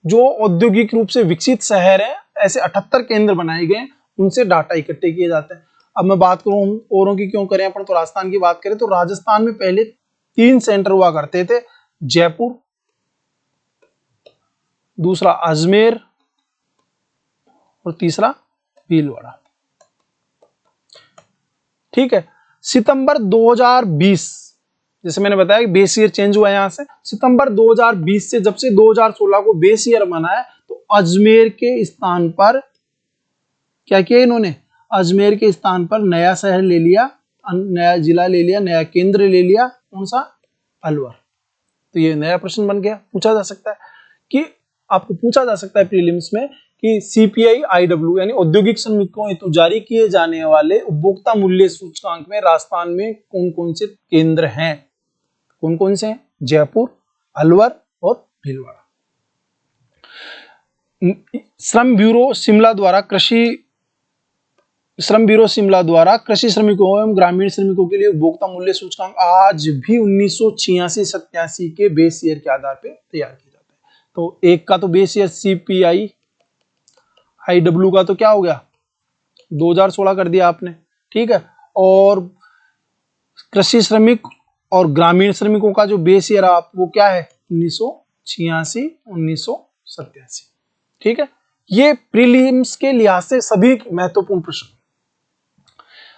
जो औद्योगिक रूप से विकसित शहर हैं, ऐसे 78 केंद्र बनाए गए, उनसे डाटा इकट्ठे किए जाते हैं। अब मैं बात करूं औरों की क्यों करें अपन, तो राजस्थान की बात करें तो राजस्थान में पहले 3 सेंटर हुआ करते थे, जयपुर, दूसरा अजमेर और तीसरा भीलवाड़ा। ठीक है, सितंबर 2020, जैसे मैंने बताया कि बेस ईयर चेंज हुआ है यहां से, सितंबर 2020 से जब से 2016 को बेस ईयर बना है, तो अजमेर के स्थान पर क्या किया इन्होंने? अजमेर के स्थान पर नया शहर ले लिया, नया जिला ले लिया, नया केंद्र ले लिया, कौन सा? अलवर। तो ये नया प्रश्न बन गया। पूछा जा सकता है कि आपको पूछा जा सकता है प्रीलिम्स में कि सीपीआई आईडब्ल्यू यानी औद्योगिक श्रमिकों हेतु जारी किए जाने वाले उपभोक्ता मूल्य सूचकांक में राजस्थान में कौन कौन से केंद्र हैं? कौन कौन से हैं? जयपुर, अलवर और भीलवाड़ा। श्रम ब्यूरो शिमला कृषि श्रमिकों एवं ग्रामीण श्रमिकों के लिए उपभोक्ता मूल्य सूचकांक आज भी 1986-87 के बेस ईयर के आधार पर तैयार किए जाते हैं। तो एक का तो बेस ईयर सीपीआई आईडब्ल्यू का तो क्या हो गया? 2016 कर दिया आपने। ठीक है, और कृषि श्रमिक और ग्रामीण श्रमिकों का जो बेस ईयर आप वो क्या है? 1986-1987। ठीक है, ये प्रीलिम्स के लिहाज से सभी महत्वपूर्ण प्रश्न।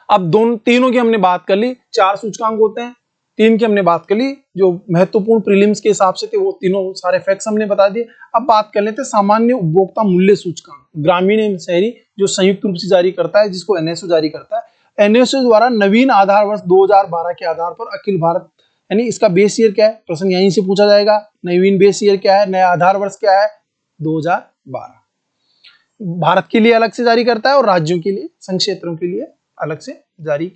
अब तीनों की हमने बात कर ली, 4 सूचकांक होते हैं, 3 की हमने बात कर ली, जो महत्वपूर्ण प्रीलिम्स के हिसाब से थे वो तीनों सारे फैक्ट्स हमने बता दिए। अब बात कर लेते हैं सामान्य उपभोक्ता मूल्य सूचकांक, ग्रामीण एवं शहरी, जो संयुक्त रूप से जारी करता है, जिसको एनएसओ जारी करता है। एनएसओ द्वारा नवीन आधार वर्ष 2012 के आधार पर अखिल भारत, यानी इसका बेस ईयर क्या है, प्रश्न यहीं से पूछा जाएगा। नवीन बेस ईयर क्या है, नया आधार वर्ष क्या है? 2012। भारत के लिए अलग से जारी करता है और राज्यों के लिए, संघ क्षेत्रों के लिए अलग से जारी